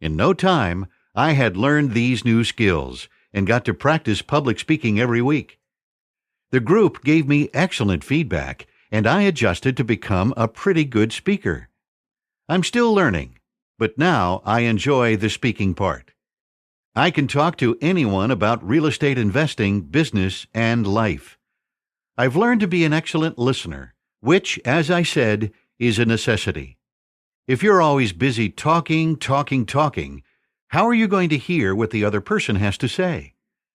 In no time, I had learned these new skills and got to practice public speaking every week. The group gave me excellent feedback, and I adjusted to become a pretty good speaker. I'm still learning, but now I enjoy the speaking part. I can talk to anyone about real estate investing, business, and life. I've learned to be an excellent listener, which, as I said, is a necessity. If you're always busy talking, how are you going to hear what the other person has to say?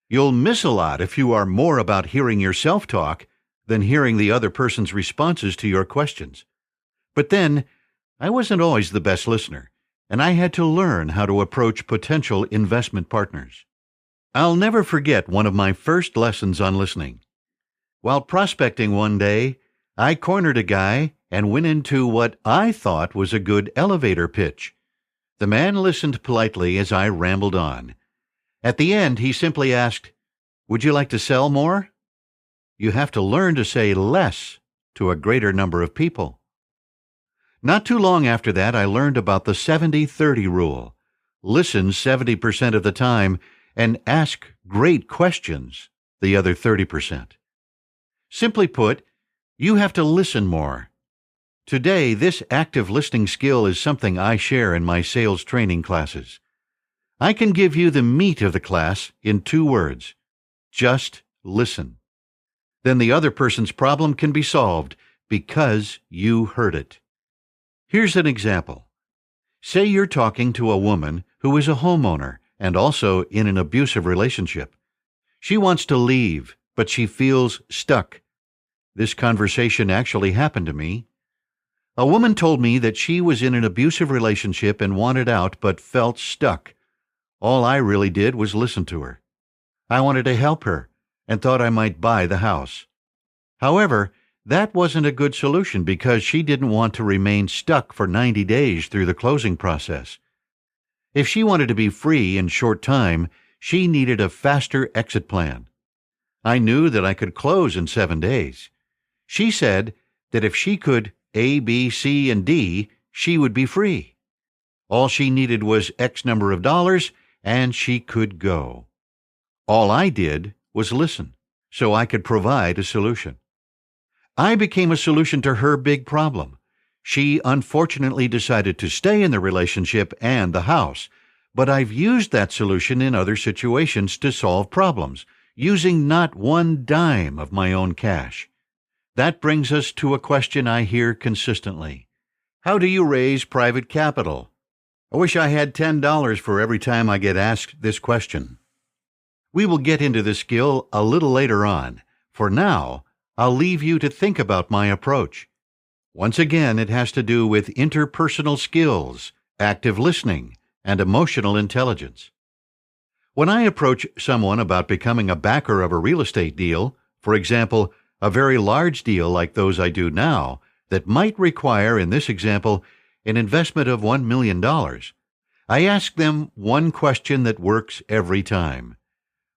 You'll miss a lot if you are more about hearing yourself talk than hearing the other person's responses to your questions. But then, I wasn't always the best listener, and I had to learn how to approach potential investment partners. I'll never forget one of my first lessons on listening. While prospecting one day, I cornered a guy and went into what I thought was a good elevator pitch. The man listened politely as I rambled on. At the end, he simply asked, "Would you like to sell more?" You have to learn to say less to a greater number of people. Not too long after that, I learned about the 70-30 rule. Listen 70% of the time and ask great questions the other 30%. Simply put, you have to listen more. Today, this active listening skill is something I share in my sales training classes. I can give you the meat of the class in 2 words. Just listen. Then the other person's problem can be solved because you heard it. Here's an example. Say you're talking to a woman who is a homeowner and also in an abusive relationship. She wants to leave, but she feels stuck. This conversation actually happened to me. A woman told me that she was in an abusive relationship and wanted out but felt stuck. All I really did was listen to her. I wanted to help her and thought I might buy the house. However, that wasn't a good solution because she didn't want to remain stuck for 90 days through the closing process. If she wanted to be free in short time, she needed a faster exit plan. I knew that I could close in 7 days. She said that if she could A, B, C, and D, she would be free. All she needed was X number of dollars, and she could go. All I did was listen, so I could provide a solution. I became a solution to her big problem. She unfortunately decided to stay in the relationship and the house, but I've used that solution in other situations to solve problems, using not one dime of my own cash. That brings us to a question I hear consistently. How do you raise private capital? I wish I had $10 for every time I get asked this question. We will get into this skill a little later on. For now, I'll leave you to think about my approach. Once again, it has to do with interpersonal skills, active listening, and emotional intelligence. When I approach someone about becoming a backer of a real estate deal, for example, a very large deal like those I do now, that might require, in this example, an investment of $1 million, I ask them one question that works every time.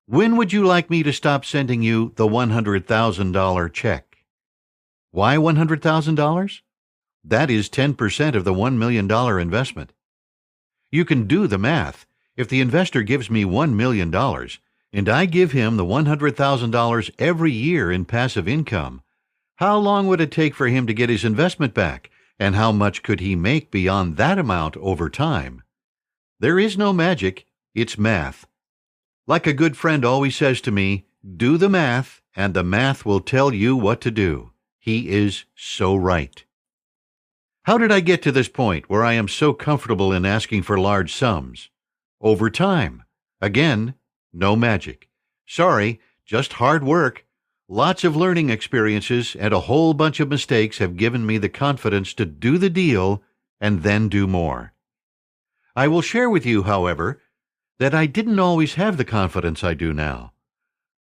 When would you like me to stop sending you the $100,000 check? Why $100,000? That is 10% of the $1 million investment. You can do the math. If the investor gives me $1 million, and I give him the $100,000 every year in passive income, how long would it take for him to get his investment back, and how much could he make beyond that amount over time? There is no magic, it's math. Like a good friend always says to me, do the math, and the math will tell you what to do. He is so right. How did I get to this point where I am so comfortable in asking for large sums? Over time. Again, no magic. Sorry, just hard work. Lots of learning experiences and a whole bunch of mistakes have given me the confidence to do the deal and then do more. I will share with you, however, that I didn't always have the confidence I do now.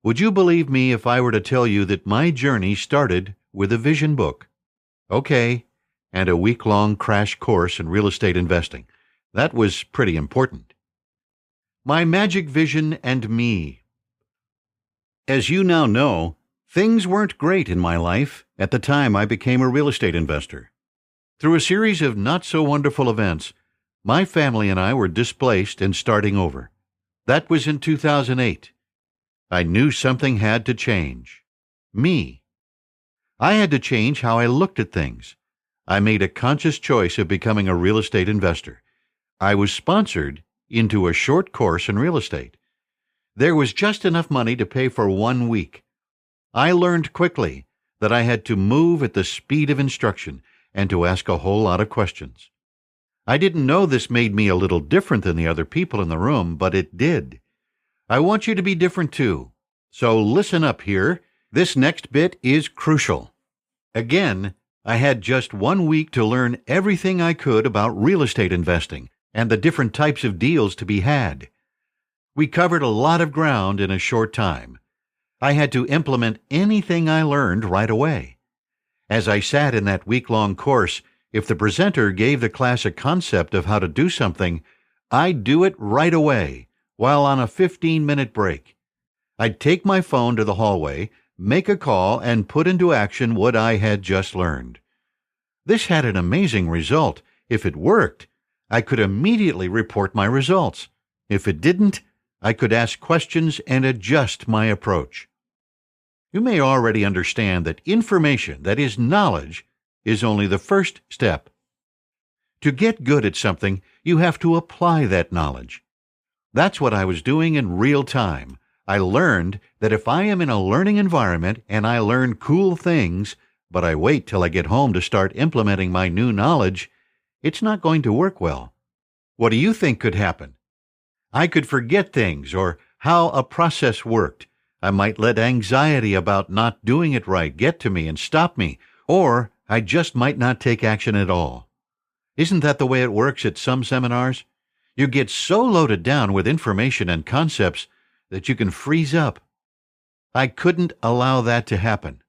Would you believe me if I were to tell you that my journey started with a vision book? Okay, and a week-long crash course in real estate investing. That was pretty important. My magic vision and me. As you now know, things weren't great in my life at the time I became a real estate investor. Through a series of not-so-wonderful events, my family and I were displaced and starting over. That was in 2008. I knew something had to change. Me. I had to change how I looked at things. I made a conscious choice of becoming a real estate investor. I was sponsored into a short course in real estate. There was just enough money to pay for 1 week. I learned quickly that I had to move at the speed of instruction and to ask a whole lot of questions. I didn't know this made me a little different than the other people in the room, but it did. I want you to be different too. So listen up here. This next bit is crucial. Again, I had just 1 week to learn everything I could about real estate investing and the different types of deals to be had. We covered a lot of ground in a short time. I had to implement anything I learned right away. As I sat in that week-long course, if the presenter gave the class a concept of how to do something, I'd do it right away, while on a 15-minute break. I'd take my phone to the hallway, make a call, and put into action what I had just learned. This had an amazing result. If it worked, I could immediately report my results. If it didn't, I could ask questions and adjust my approach. You may already understand that information, that is knowledge, is only the first step. To get good at something, you have to apply that knowledge. That's what I was doing in real time. I learned that if I am in a learning environment and I learn cool things, but I wait till I get home to start implementing my new knowledge, it's not going to work well. What do you think could happen? I could forget things or how a process worked. I might let anxiety about not doing it right get to me and stop me, or I just might not take action at all. Isn't that the way it works at some seminars? You get so loaded down with information and concepts that you can freeze up. I couldn't allow that to happen.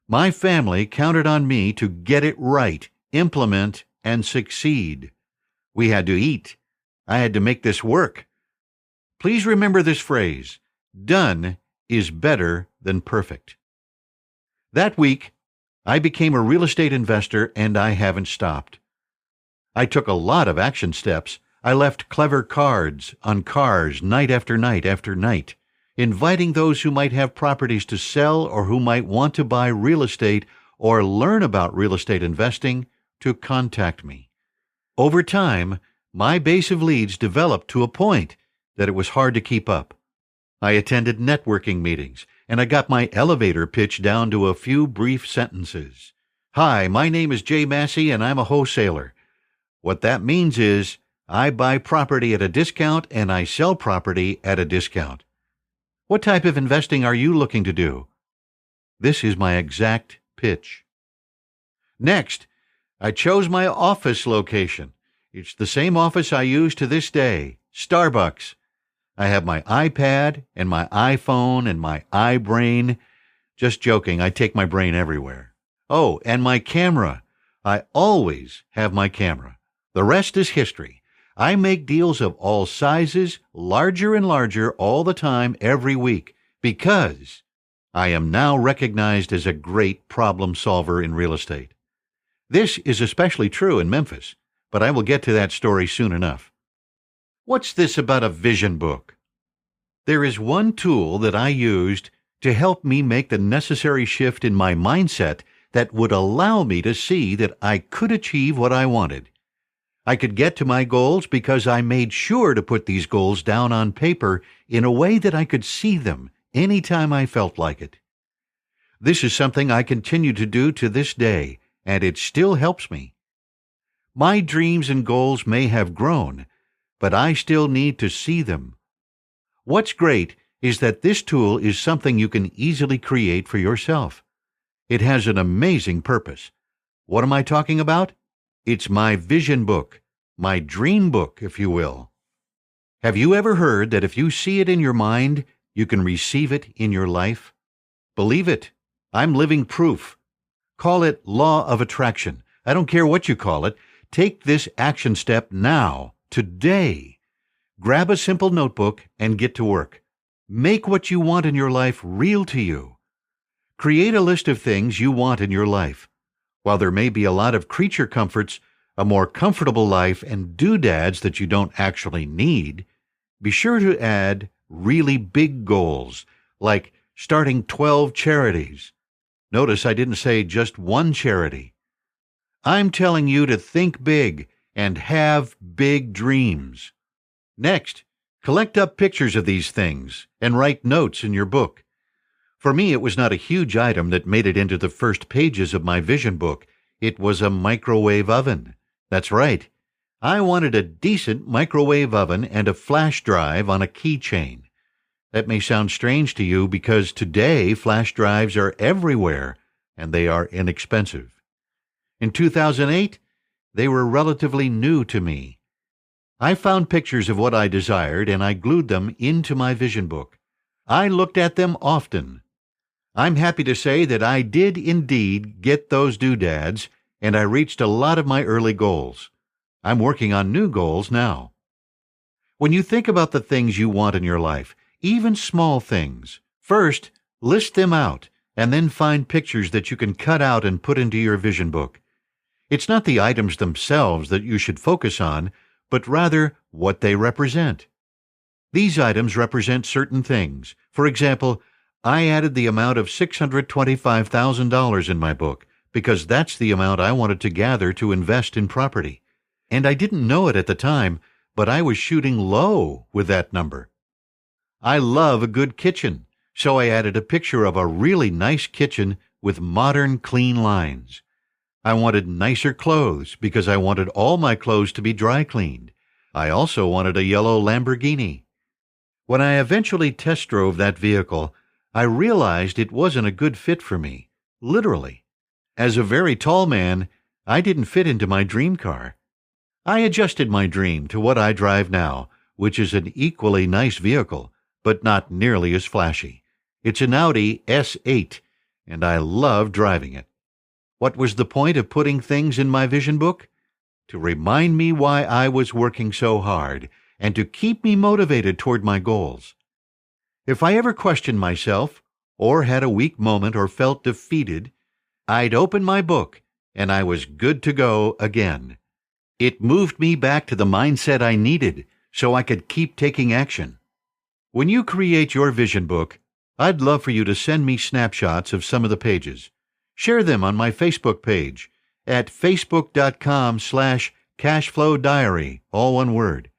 My family counted on me to get it right, implement, and succeed. We had to eat. I had to make this work. Please remember this phrase, done is better than perfect. That week, I became a real estate investor and I haven't stopped. I took a lot of action steps. I left clever cards on cars night after night after night, inviting those who might have properties to sell or who might want to buy real estate or learn about real estate investing to contact me. Over time, my base of leads developed to a point that it was hard to keep up. I attended networking meetings, and I got my elevator pitch down to a few brief sentences. Hi, my name is Jay Massey, and I'm a wholesaler. What that means is I buy property at a discount and I sell property at a discount. What type of investing are you looking to do? This is my exact pitch. Next, I chose my office location. It's the same office I use to this day, Starbucks. I have my iPad and my iPhone and my iBrain. Just joking, I take my brain everywhere. Oh, and my camera. I always have my camera. The rest is history. I make deals of all sizes, larger and larger, all the time, every week, because I am now recognized as a great problem solver in real estate. This is especially true in Memphis, but I will get to that story soon enough. What's this about a vision book? There is one tool that I used to help me make the necessary shift in my mindset that would allow me to see that I could achieve what I wanted. I could get to my goals because I made sure to put these goals down on paper in a way that I could see them anytime I felt like it. This is something I continue to do to this day, and it still helps me. My dreams and goals may have grown, but I still need to see them. What's great is that this tool is something you can easily create for yourself. It has an amazing purpose. What am I talking about? It's my vision book, my dream book, if you will. Have you ever heard that if you see it in your mind, you can receive it in your life? Believe it. I'm living proof. Call it law of attraction. I don't care what you call it. Take this action step now, today. Grab a simple notebook and get to work. Make what you want in your life real to you. Create a list of things you want in your life. While there may be a lot of creature comforts, a more comfortable life, and doodads that you don't actually need, be sure to add really big goals, like starting 12 charities. Notice I didn't say just one charity. I'm telling you to think big and have big dreams. Next, collect up pictures of these things and write notes in your book. For me, it was not a huge item that made it into the first pages of my vision book. It was a microwave oven. That's right. I wanted a decent microwave oven and a flash drive on a keychain. That may sound strange to you because today flash drives are everywhere and they are inexpensive. In 2008, they were relatively new to me. I found pictures of what I desired and I glued them into my vision book. I looked at them often. I'm happy to say that I did indeed get those doodads and I reached a lot of my early goals. I'm working on new goals now. When you think about the things you want in your life, even small things, first, list them out and then find pictures that you can cut out and put into your vision book. It's not the items themselves that you should focus on, but rather what they represent. These items represent certain things. For example, I added the amount of $625,000 in my book because that's the amount I wanted to gather to invest in property. And I didn't know it at the time, but I was shooting low with that number. I love a good kitchen, so I added a picture of a really nice kitchen with modern, clean lines. I wanted nicer clothes because I wanted all my clothes to be dry cleaned. I also wanted a yellow Lamborghini. When I eventually test drove that vehicle, I realized it wasn't a good fit for me, literally. As a very tall man, I didn't fit into my dream car. I adjusted my dream to what I drive now, which is an equally nice vehicle, but not nearly as flashy. It's an Audi S8, and I love driving it. What was the point of putting things in my vision book? To remind me why I was working so hard, and to keep me motivated toward my goals. If I ever questioned myself, or had a weak moment or felt defeated, I'd open my book, and I was good to go again. It moved me back to the mindset I needed so I could keep taking action. When you create your vision book, I'd love for you to send me snapshots of some of the pages. Share them on my Facebook page at facebook.com/Cashflow Diary, all one word.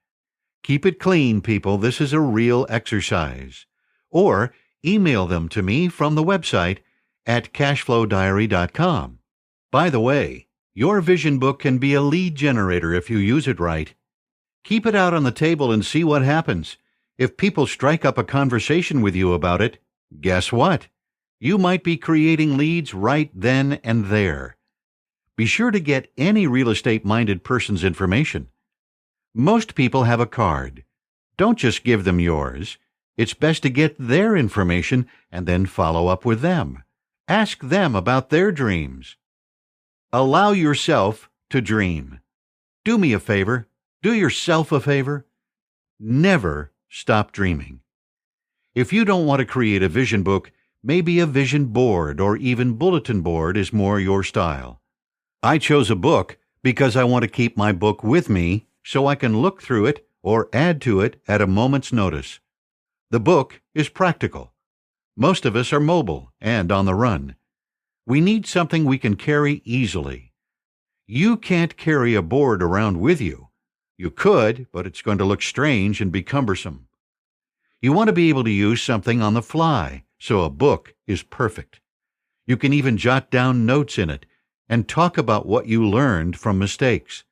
Keep it clean, people. This is a real exercise. Or email them to me from the website at cashflowdiary.com. By the way, your vision book can be a lead generator if you use it right. Keep it out on the table and see what happens. If people strike up a conversation with you about it, guess what? You might be creating leads right then and there. Be sure to get any real estate-minded person's information. Most people have a card. Don't just give them yours. It's best to get their information and then follow up with them. Ask them about their dreams. Allow yourself to dream. Do me a favor. Do yourself a favor. Never stop dreaming. If you don't want to create a vision book, maybe a vision board or even bulletin board is more your style. I chose a book because I want to keep my book with me so I can look through it or add to it at a moment's notice. The book is practical. Most of us are mobile and on the run. We need something we can carry easily. You can't carry a board around with you. You could, but it's going to look strange and be cumbersome. You want to be able to use something on the fly, so a book is perfect. You can even jot down notes in it and talk about what you learned from mistakes.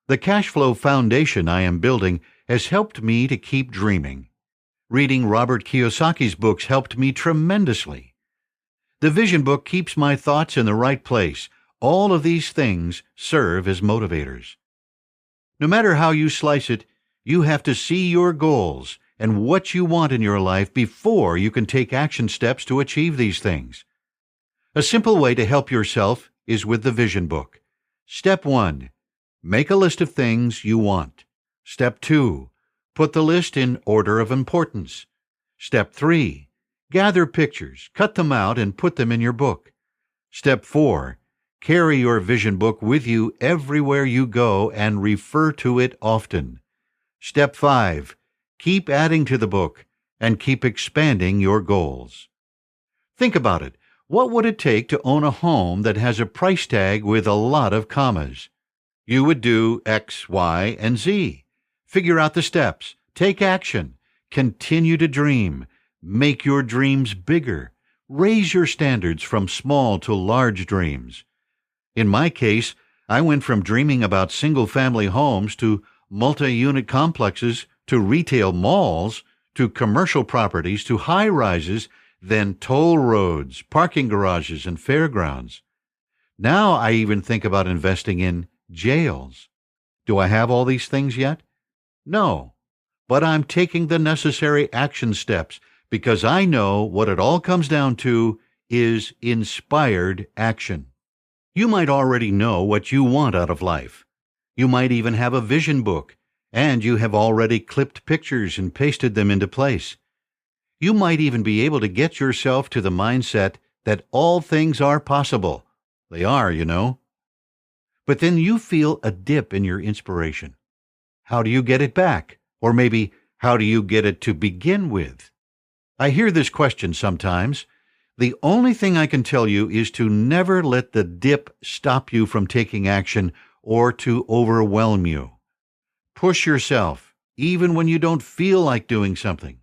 The Cashflow Foundation I am building has helped me to keep dreaming. Reading Robert Kiyosaki's books helped me tremendously. The vision book keeps my thoughts in the right place. All of these things serve as motivators. No matter how you slice it, you have to see your goals and what you want in your life before you can take action steps to achieve these things. A simple way to help yourself is with the vision book. Step 1. Make a list of things you want. Step 2. Put the list in order of importance. Step 3. Gather pictures, cut them out, and put them in your book. Step 4. Carry your vision book with you everywhere you go and refer to it often. Step 5. Keep adding to the book and keep expanding your goals. Think about it. What would it take to own a home that has a price tag with a lot of commas? You would do X, Y, and Z. Figure out the steps. Take action. Continue to dream. Make your dreams bigger. Raise your standards from small to large dreams. In my case, I went from dreaming about single-family homes to multi-unit complexes to retail malls to commercial properties to high-rises, then toll roads, parking garages, and fairgrounds. Now I even think about investing in jails. Do I have all these things yet? No, but I'm taking the necessary action steps because I know what it all comes down to is inspired action. You might already know what you want out of life. You might even have a vision book, and you have already clipped pictures and pasted them into place. You might even be able to get yourself to the mindset that all things are possible. They are, you know. But then you feel a dip in your inspiration. How do you get it back? Or maybe, how do you get it to begin with? I hear this question sometimes. The only thing I can tell you is to never let the dip stop you from taking action or to overwhelm you. Push yourself, even when you don't feel like doing something.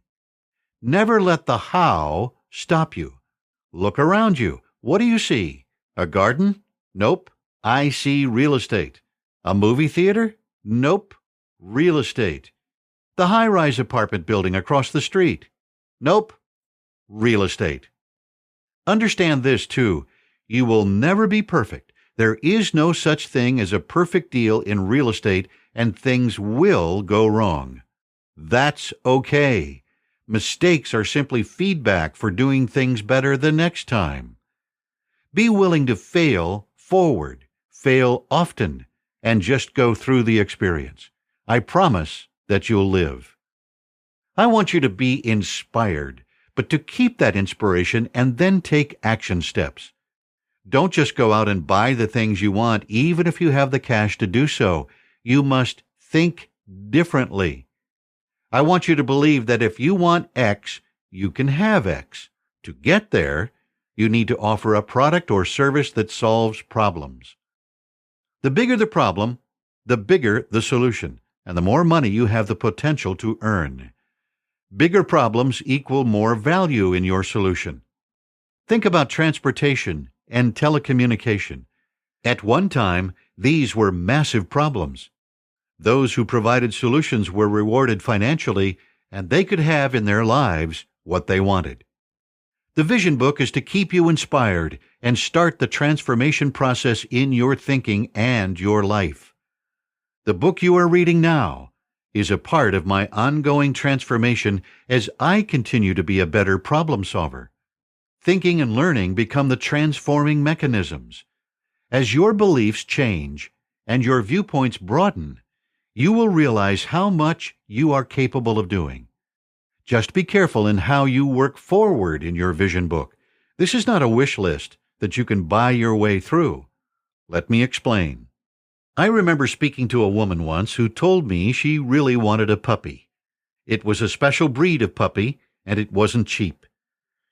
Never let the how stop you. Look around you. What do you see? A garden? Nope. I see real estate. A movie theater? Nope. Real estate. The high-rise apartment building across the street? Nope. Real estate. Understand this, too. You will never be perfect. There is no such thing as a perfect deal in real estate, and things will go wrong. That's okay. Mistakes are simply feedback for doing things better the next time. Be willing to fail forward, fail often, and just go through the experience. I promise that you'll live. I want you to be inspired, but to keep that inspiration and then take action steps. Don't just go out and buy the things you want, even if you have the cash to do so. You must think differently. I want you to believe that if you want X, you can have X. To get there, you need to offer a product or service that solves problems. The bigger the problem, the bigger the solution, and the more money you have the potential to earn. Bigger problems equal more value in your solution. Think about transportation and telecommunication. At one time, these were massive problems. Those who provided solutions were rewarded financially, and they could have in their lives what they wanted. The Vision Book is to keep you inspired and start the transformation process in your thinking and your life. The book you are reading now is a part of my ongoing transformation as I continue to be a better problem solver. Thinking and learning become the transforming mechanisms. As your beliefs change and your viewpoints broaden, you will realize how much you are capable of doing. Just be careful in how you work forward in your vision book. This is not a wish list that you can buy your way through. Let me explain. I remember speaking to a woman once who told me she really wanted a puppy. It was a special breed of puppy, and it wasn't cheap.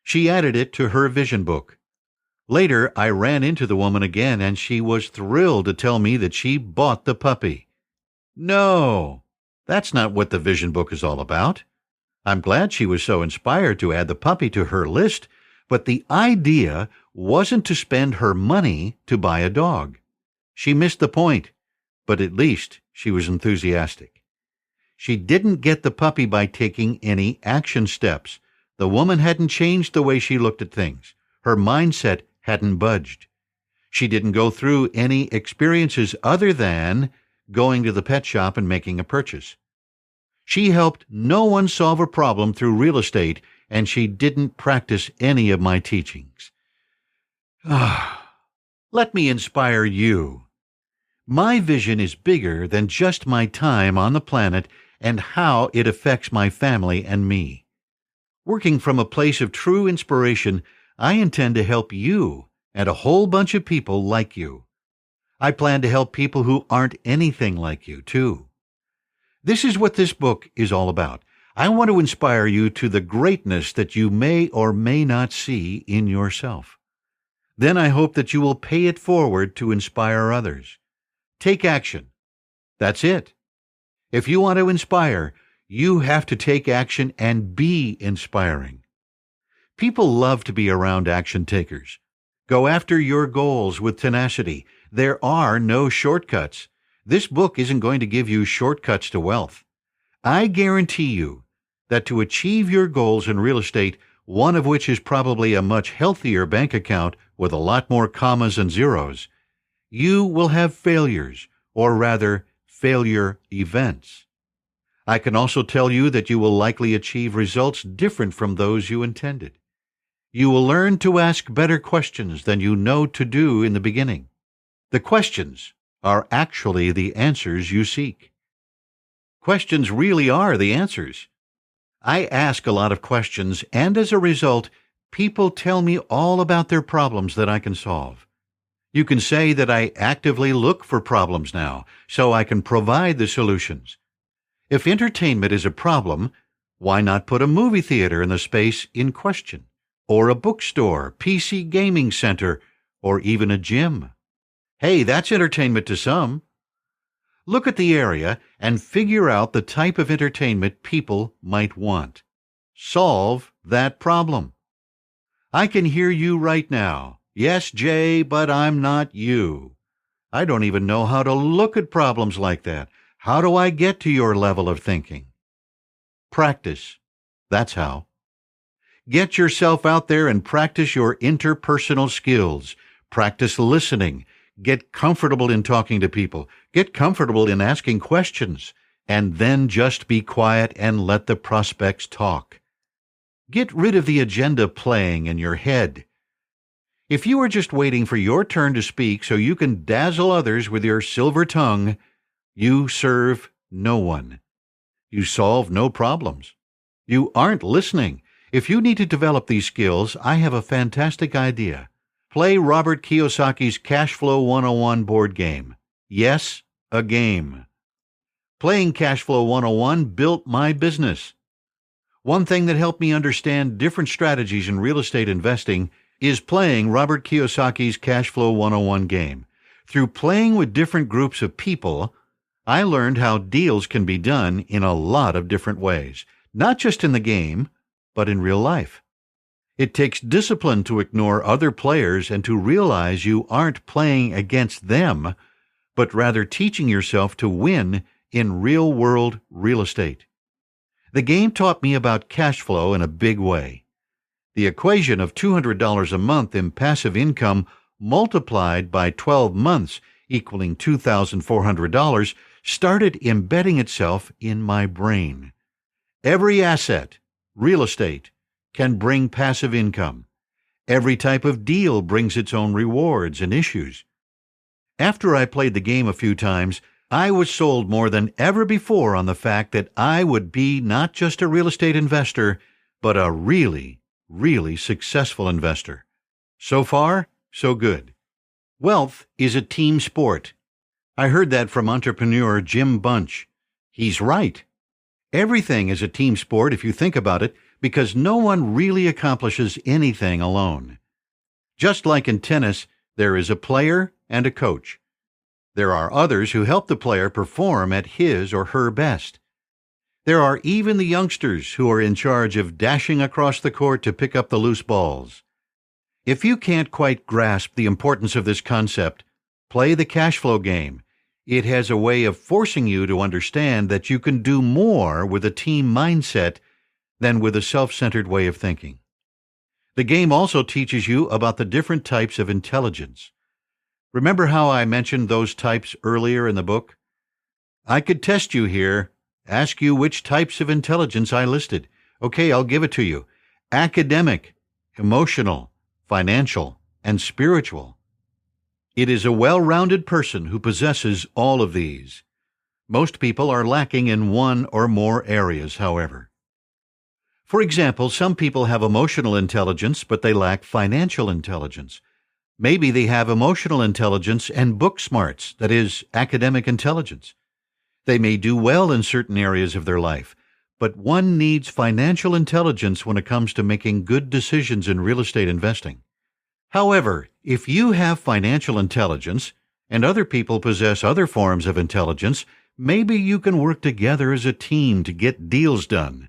She added it to her vision book. Later, I ran into the woman again, and she was thrilled to tell me that she bought the puppy. No, that's not what the vision book is all about. I'm glad she was so inspired to add the puppy to her list, but the idea wasn't to spend her money to buy a dog. She missed the point, but at least she was enthusiastic. She didn't get the puppy by taking any action steps. The woman hadn't changed the way she looked at things. Her mindset hadn't budged. She didn't go through any experiences other than going to the pet shop and making a purchase. She helped no one solve a problem through real estate, and she didn't practice any of my teachings. Let me inspire you. My vision is bigger than just my time on the planet and how it affects my family and me. Working from a place of true inspiration, I intend to help you and a whole bunch of people like you. I plan to help people who aren't anything like you, too. This is what this book is all about. I want to inspire you to the greatness that you may or may not see in yourself. Then I hope that you will pay it forward to inspire others. Take action. That's it. If you want to inspire, you have to take action and be inspiring. People love to be around action takers. Go after your goals with tenacity. There are no shortcuts. This book isn't going to give you shortcuts to wealth. I guarantee you that to achieve your goals in real estate, one of which is probably a much healthier bank account with a lot more commas and zeros, you will have failures, or rather, failure events. I can also tell you that you will likely achieve results different from those you intended. You will learn to ask better questions than you know to do in the beginning. The questions are actually the answers you seek. Questions really are the answers. I ask a lot of questions, and as a result, people tell me all about their problems that I can solve. You can say that I actively look for problems now, so I can provide the solutions. If entertainment is a problem, why not put a movie theater in the space in question, or a bookstore, PC gaming center, or even a gym? Hey, that's entertainment to some. Look at the area and figure out the type of entertainment people might want. Solve that problem. I can hear you right now. Yes, Jay, but I'm not you. I don't even know how to look at problems like that. How do I get to your level of thinking? Practice. That's how. Get yourself out there and practice your interpersonal skills. Practice listening. Get comfortable in talking to people. Get comfortable in asking questions. And then just be quiet and let the prospects talk. Get rid of the agenda playing in your head. If you are just waiting for your turn to speak so you can dazzle others with your silver tongue, you serve no one. You solve no problems. You aren't listening. If you need to develop these skills, I have a fantastic idea. Play Robert Kiyosaki's Cashflow 101 board game. Yes, a game. Playing Cashflow 101 built my business. One thing that helped me understand different strategies in real estate investing is playing Robert Kiyosaki's Cashflow 101 game. Through playing with different groups of people, I learned how deals can be done in a lot of different ways, not just in the game, but in real life. It takes discipline to ignore other players and to realize you aren't playing against them, but rather teaching yourself to win in real-world real estate. The game taught me about cash flow in a big way. The equation of $200 a month in passive income multiplied by 12 months equaling $2,400 started embedding itself in my brain. Every asset, real estate, can bring passive income. Every type of deal brings its own rewards and issues. After I played the game a few times, I was sold more than ever before on the fact that I would be not just a real estate investor, but a really, really successful investor. So far, so good. Wealth is a team sport. I heard that from entrepreneur Jim Bunch. He's right. Everything is a team sport if you think about it, because no one really accomplishes anything alone. Just like in tennis, there is a player and a coach. There are others who help the player perform at his or her best. There are even the youngsters who are in charge of dashing across the court to pick up the loose balls. If you can't quite grasp the importance of this concept, play the cash flow game. It has a way of forcing you to understand that you can do more with a team mindset than with a self-centered way of thinking. The game also teaches you about the different types of intelligence. Remember how I mentioned those types earlier in the book? I could test you here, ask you which types of intelligence I listed. Okay, I'll give it to you. Academic, emotional, financial, and spiritual. It is a well-rounded person who possesses all of these. Most people are lacking in one or more areas, however. For example, some people have emotional intelligence, but they lack financial intelligence. Maybe they have emotional intelligence and book smarts, that is, academic intelligence. They may do well in certain areas of their life, but one needs financial intelligence when it comes to making good decisions in real estate investing. However, if you have financial intelligence and other people possess other forms of intelligence, maybe you can work together as a team to get deals done.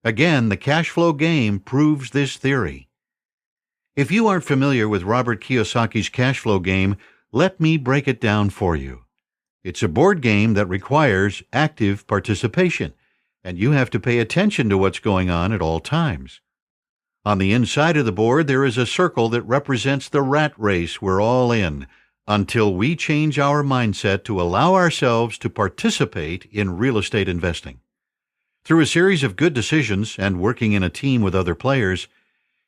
Again, the cash flow game proves this theory. If you aren't familiar with Robert Kiyosaki's cash flow game, Let me break it down for you. It's a board game that requires active participation, and you have to pay attention to what's going on at all times. On the inside of the board, there is a circle that represents the rat race we're all in, until we change our mindset to allow ourselves to participate in real estate investing. Through a series of good decisions and working in a team with other players,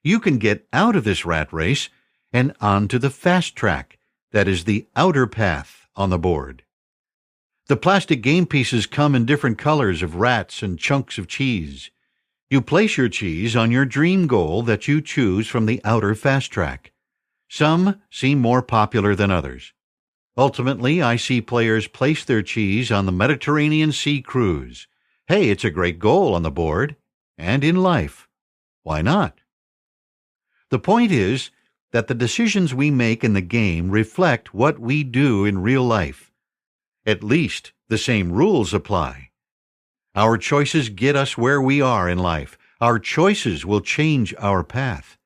you can get out of this rat race and onto the fast track, that is the outer path on the board. The plastic game pieces come in different colors of rats and chunks of cheese. You place your cheese on your dream goal that you choose from the outer fast track. Some seem more popular than others. Ultimately, I see players place their cheese on the Mediterranean Sea cruise. Hey, it's a great goal on the board and in life. Why not? The point is that the decisions we make in the game reflect what we do in real life. At least the same rules apply. Our choices get us where we are in life. Our choices will change our path.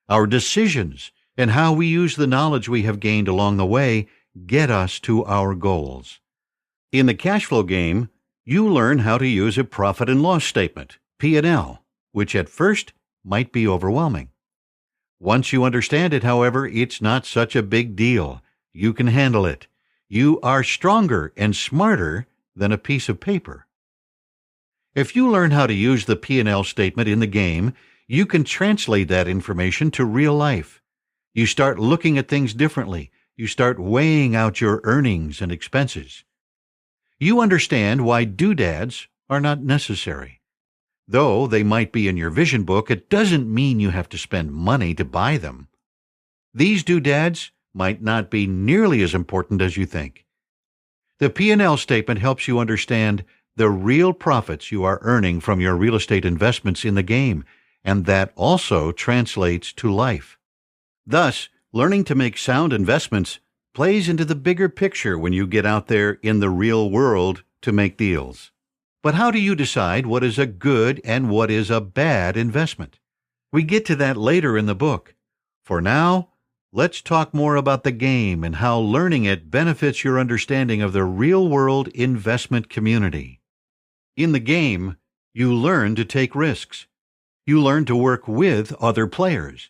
Our decisions and how we use the knowledge we have gained along the way get us to our goals. In the cash flow game, you learn how to use a profit and loss statement, P&L, which at first might be overwhelming. Once you understand it, however, it's not such a big deal. You can handle it. You are stronger and smarter than a piece of paper. If you learn how to use the P&L statement in the game, you can translate that information to real life. You start looking at things differently. You start weighing out your earnings and expenses. You understand why doodads are not necessary. Though they might be in your vision book, it doesn't mean you have to spend money to buy them. These doodads might not be nearly as important as you think. The P&L statement helps you understand the real profits you are earning from your real estate investments in the game, and that also translates to life. Thus, learning to make sound investments plays into the bigger picture when you get out there in the real world to make deals. But how do you decide what is a good and what is a bad investment? We get to that later in the book. For now, let's talk more about the game and how learning it benefits your understanding of the real-world investment community. In the game, you learn to take risks. You learn to work with other players.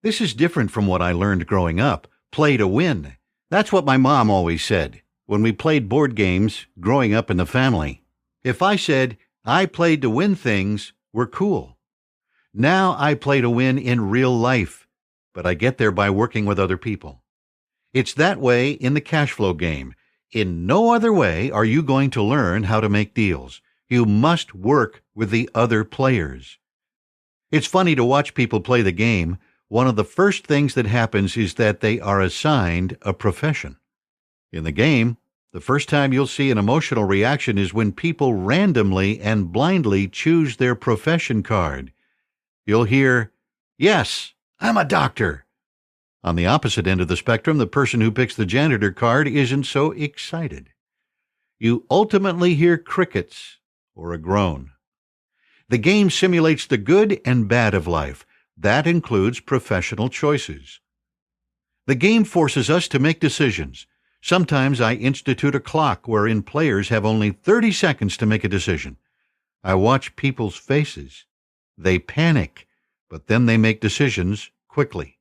This is different from what I learned growing up. Play to win. That's what my mom always said when we played board games growing up in the family. If I said, I played to win things, we're cool. Now I play to win in real life, but I get there by working with other people. It's that way in the cash flow game. In no other way are you going to learn how to make deals. You must work with the other players. It's funny to watch people play the game. One of the first things that happens is that they are assigned a profession. In the game, the first time you'll see an emotional reaction is when people randomly and blindly choose their profession card. You'll hear, "Yes, I'm a doctor." On the opposite end of the spectrum, the person who picks the janitor card isn't so excited. You ultimately hear crickets or a groan. The game simulates the good and bad of life. That includes professional choices. The game forces us to make decisions. Sometimes I institute a clock wherein players have only 30 seconds to make a decision. I watch people's faces. They panic, but then they make decisions quickly.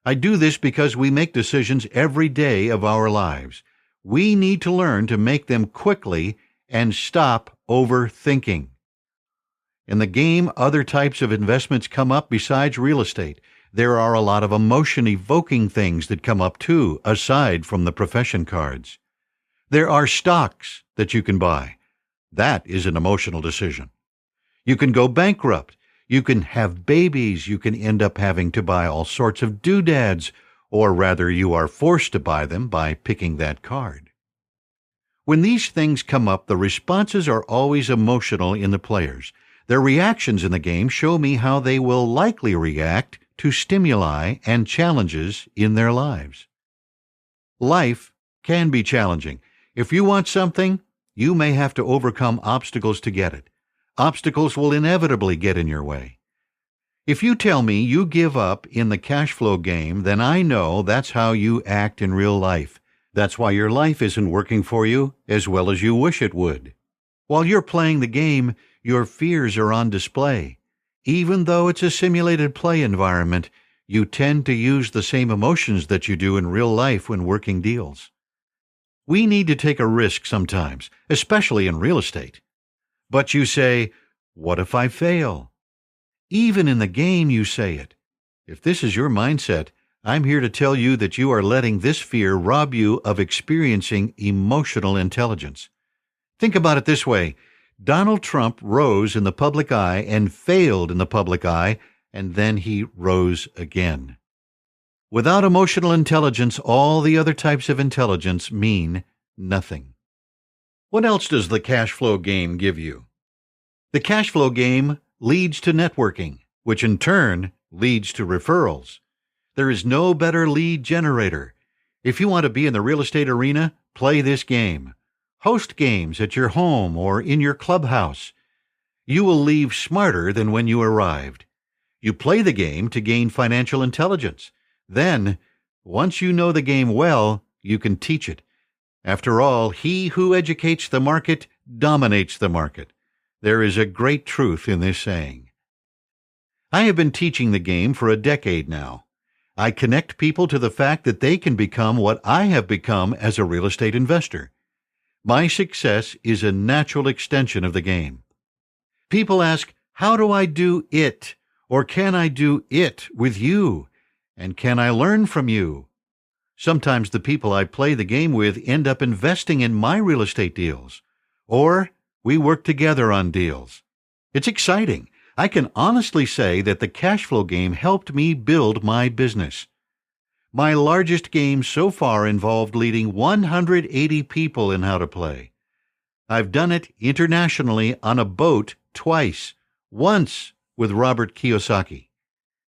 I do this because we make decisions every day of our lives. We need to learn to make them quickly and stop overthinking. In the game, other types of investments come up besides real estate. There are a lot of emotion-evoking things that come up too, aside from the profession cards. There are stocks that you can buy. That is an emotional decision. You can go bankrupt. You can have babies. You can end up having to buy all sorts of doodads, or rather you are forced to buy them by picking that card. When these things come up, the responses are always emotional in the players. Their reactions in the game show me how they will likely react to stimuli and challenges in their lives. Life can be challenging. If you want something, you may have to overcome obstacles to get it. Obstacles will inevitably get in your way. If you tell me you give up in the cash flow game, then I know that's how you act in real life. That's why your life isn't working for you as well as you wish it would. While you're playing the game, your fears are on display. Even though it's a simulated play environment, you tend to use the same emotions that you do in real life when working deals. We need to take a risk sometimes, especially in real estate. But you say, what if I fail? Even in the game, you say it. If this is your mindset, I'm here to tell you that you are letting this fear rob you of experiencing emotional intelligence. Think about it this way. Donald Trump rose in the public eye and failed in the public eye, and then he rose again. Without emotional intelligence, all the other types of intelligence mean nothing. What else does the cash flow game give you? The cash flow game leads to networking, which in turn leads to referrals. There is no better lead generator. If you want to be in the real estate arena, play this game. Host games at your home or in your clubhouse. You will leave smarter than when you arrived. You play the game to gain financial intelligence. Then, once you know the game well, you can teach it. After all, he who educates the market dominates the market. There is a great truth in this saying. I have been teaching the game for a decade now. I connect people to the fact that they can become what I have become as a real estate investor. My success is a natural extension of the game. People ask, how do I do it? Or can I do it with you? And can I learn from you? Sometimes the people I play the game with end up investing in my real estate deals. Or we work together on deals. It's exciting. I can honestly say that the cash flow game helped me build my business. My largest game so far involved leading 180 people in how to play. I've done it internationally on a boat twice, once with Robert Kiyosaki.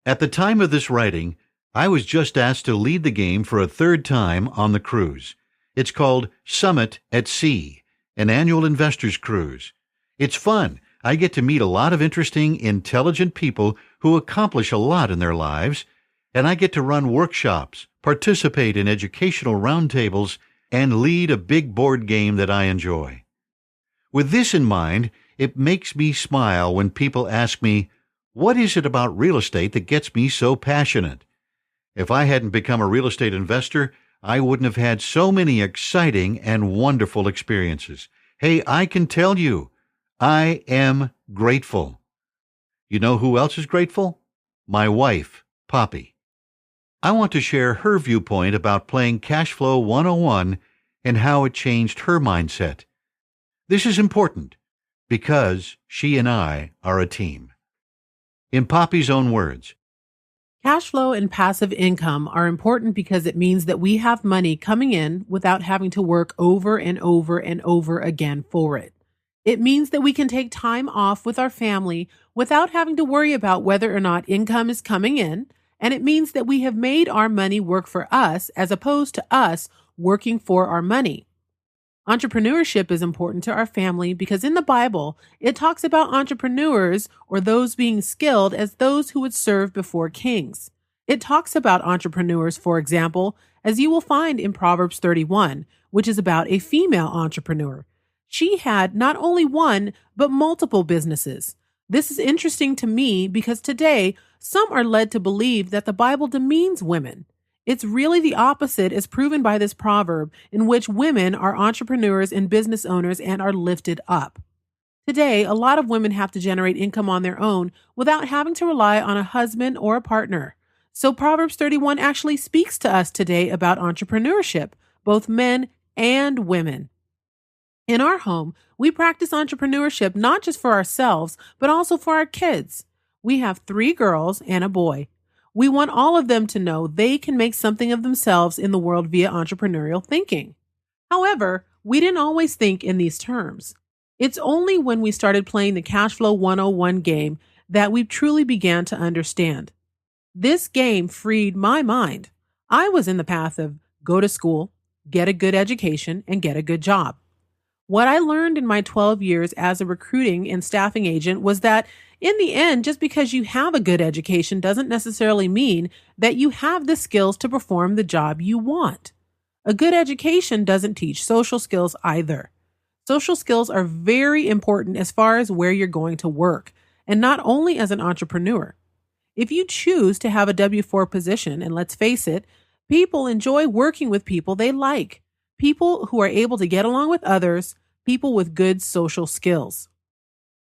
At the time of this writing, I was just asked to lead the game for a third time on the cruise. It's called Summit at Sea, an annual investors cruise. It's fun. I get to meet a lot of interesting, intelligent people who accomplish a lot in their lives, and I get to run workshops, participate in educational roundtables, and lead a big board game that I enjoy. With this in mind, it makes me smile when people ask me, what is it about real estate that gets me so passionate? If I hadn't become a real estate investor, I wouldn't have had so many exciting and wonderful experiences. Hey, I can tell you, I am grateful. You know who else is grateful? My wife, Poppy. I want to share her viewpoint about playing Cashflow 101 and how it changed her mindset. This is important because she and I are a team. In Poppy's own words, cash flow and passive income are important because it means that we have money coming in without having to work over and over and over again for it. It means that we can take time off with our family without having to worry about whether or not income is coming in, and it means that we have made our money work for us as opposed to us working for our money. Entrepreneurship is important to our family because in the Bible, it talks about entrepreneurs or those being skilled as those who would serve before kings. It talks about entrepreneurs, for example, as you will find in Proverbs 31, which is about a female entrepreneur. She had not only one, but multiple businesses. This is interesting to me because today, some are led to believe that the Bible demeans women. It's really the opposite as proven by this proverb in which women are entrepreneurs and business owners and are lifted up. Today, a lot of women have to generate income on their own without having to rely on a husband or a partner. So Proverbs 31 actually speaks to us today about entrepreneurship, both men and women. In our home, we practice entrepreneurship not just for ourselves, but also for our kids. We have 3 girls and a boy. We want all of them to know they can make something of themselves in the world via entrepreneurial thinking. However, we didn't always think in these terms. It's only when we started playing the Cashflow 101 game that we truly began to understand. This game freed my mind. I was in the path of go to school, get a good education, and get a good job. What I learned in my 12 years as a recruiting and staffing agent was that in the end, just because you have a good education doesn't necessarily mean that you have the skills to perform the job you want. A good education doesn't teach social skills either. Social skills are very important as far as where you're going to work, and not only as an entrepreneur. If you choose to have a W-4 position, and let's face it, people enjoy working with people they like, people who are able to get along with others, people with good social skills.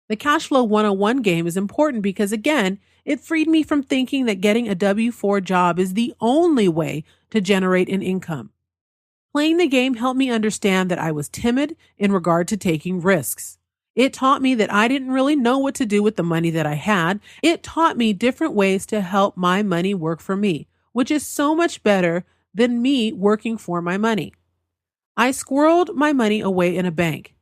The Cashflow 101 game is important because, again, it freed me from thinking that getting a W-4 job is the only way to generate an income. Playing the game helped me understand that I was timid in regard to taking risks. It taught me that I didn't really know what to do with the money that I had. It taught me different ways to help my money work for me, which is so much better than me working for my money. I squirreled my money away in a bank.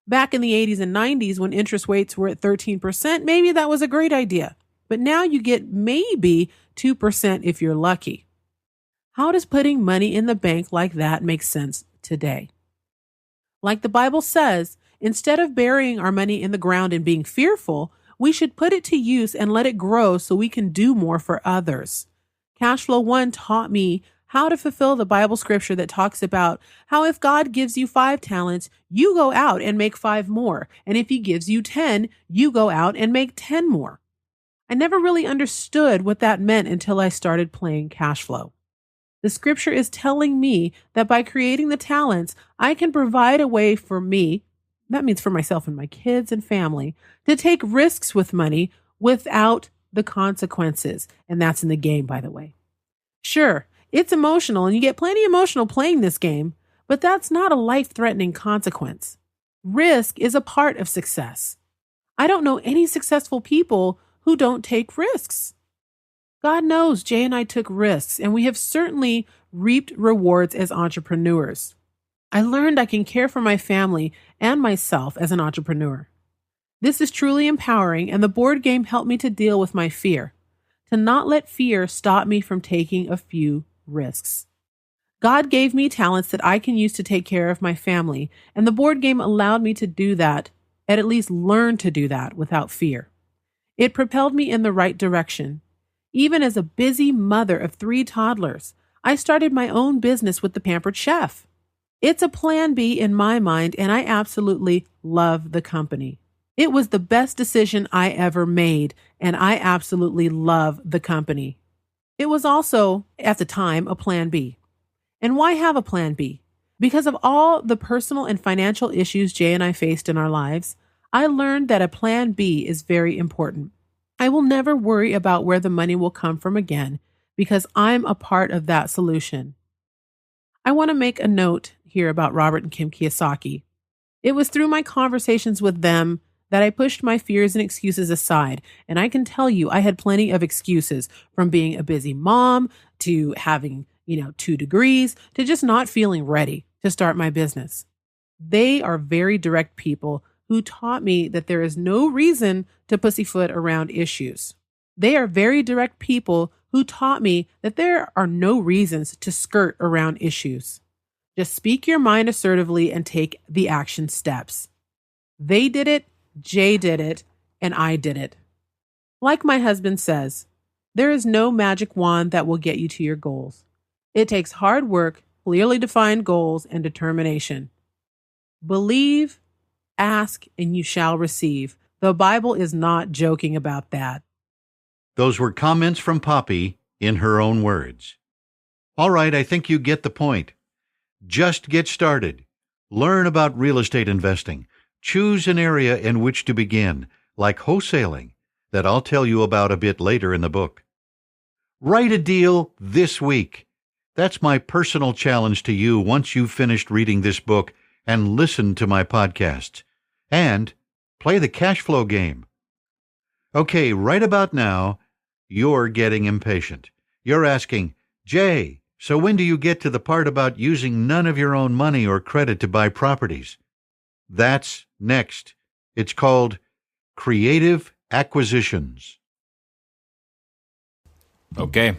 Back in the 80s and 90s, when interest rates were at 13%, maybe that was a great idea. But now you get maybe 2% if you're lucky. How does putting money in the bank like that make sense today? Like the Bible says, instead of burying our money in the ground and being fearful, we should put it to use and let it grow so we can do more for others. Cashflow 1 taught me how to fulfill the Bible scripture that talks about how if God gives you 5 talents, you go out and make 5 more. And if he gives you 10, you go out and make 10 more. I never really understood what that meant until I started playing Cashflow. The scripture is telling me that by creating the talents, I can provide a way for me, that means for myself and my kids and family, to take risks with money without the consequences. And that's in the game, by the way. Sure, it's emotional and you get plenty emotional playing this game, but that's not a life-threatening consequence. Risk is a part of success. I don't know any successful people who don't take risks. God knows Jay and I took risks, and we have certainly reaped rewards as entrepreneurs. I learned I can care for my family and myself as an entrepreneur. This is truly empowering, and the board game helped me to deal with my fear, to not let fear stop me from taking a few risks. God gave me talents that I can use to take care of my family, and the board game allowed me to do that, at least learn to do that without fear. It propelled me in the right direction. Even as a busy mother of 3 toddlers, I started my own business with the Pampered Chef. It's a plan B in my mind, and I absolutely love the company. It was the best decision I ever made, and I absolutely love the company. It was also, at the time, a plan B. And why have a plan B? Because of all the personal and financial issues Jay and I faced in our lives, I learned that a plan B is very important. I will never worry about where the money will come from again because I'm a part of that solution. I want to make a note here about Robert and Kim Kiyosaki. It was through my conversations with them that I pushed my fears and excuses aside. And I can tell you, I had plenty of excuses, from being a busy mom to having, 2 degrees to just not feeling ready to start my business. They are very direct people who taught me that there is no reason to pussyfoot around issues. They are very direct people who taught me that there are no reasons to skirt around issues. Just speak your mind assertively and take the action steps. They did it, Jay did it, and I did it. Like my husband says, there is no magic wand that will get you to your goals. It takes hard work, clearly defined goals, and determination. Believe, ask, and you shall receive. The Bible is not joking about that. Those were comments from Poppy in her own words. All right, I think you get the point. Just get started. Learn about real estate investing. Choose an area in which to begin, like wholesaling, that I'll tell you about a bit later in the book. Write a deal this week. That's my personal challenge to you once you've finished reading this book and listened to my podcasts. And play the cash flow game. Okay, right about now, you're getting impatient. You're asking, Jay, so when do you get to the part about using none of your own money or credit to buy properties? That's next. It's called Creative Acquisitions. Okay,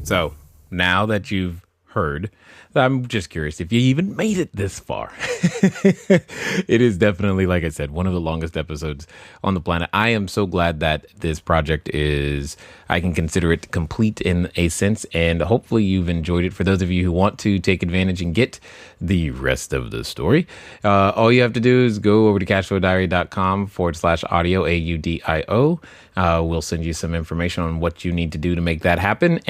so now that you've heard I'm just curious if you even made it this far. It is definitely, like I said, one of the longest episodes on the planet. I am so glad that this project I can consider it complete in a sense, and hopefully you've enjoyed it. For those of you who want to take advantage and get the rest of the story, all you have to do is go over to cashflowdiary.com/audio, AUDIO. We'll send you some information on what you need to do to make that happen.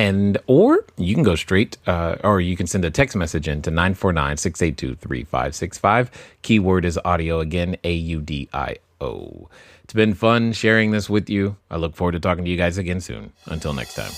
Or you can go straight, or you can send a text message in to 949-682-3565. Keyword is audio again, AUDIO. It's been fun sharing this with you. I look forward to talking to you guys again soon. Until next time.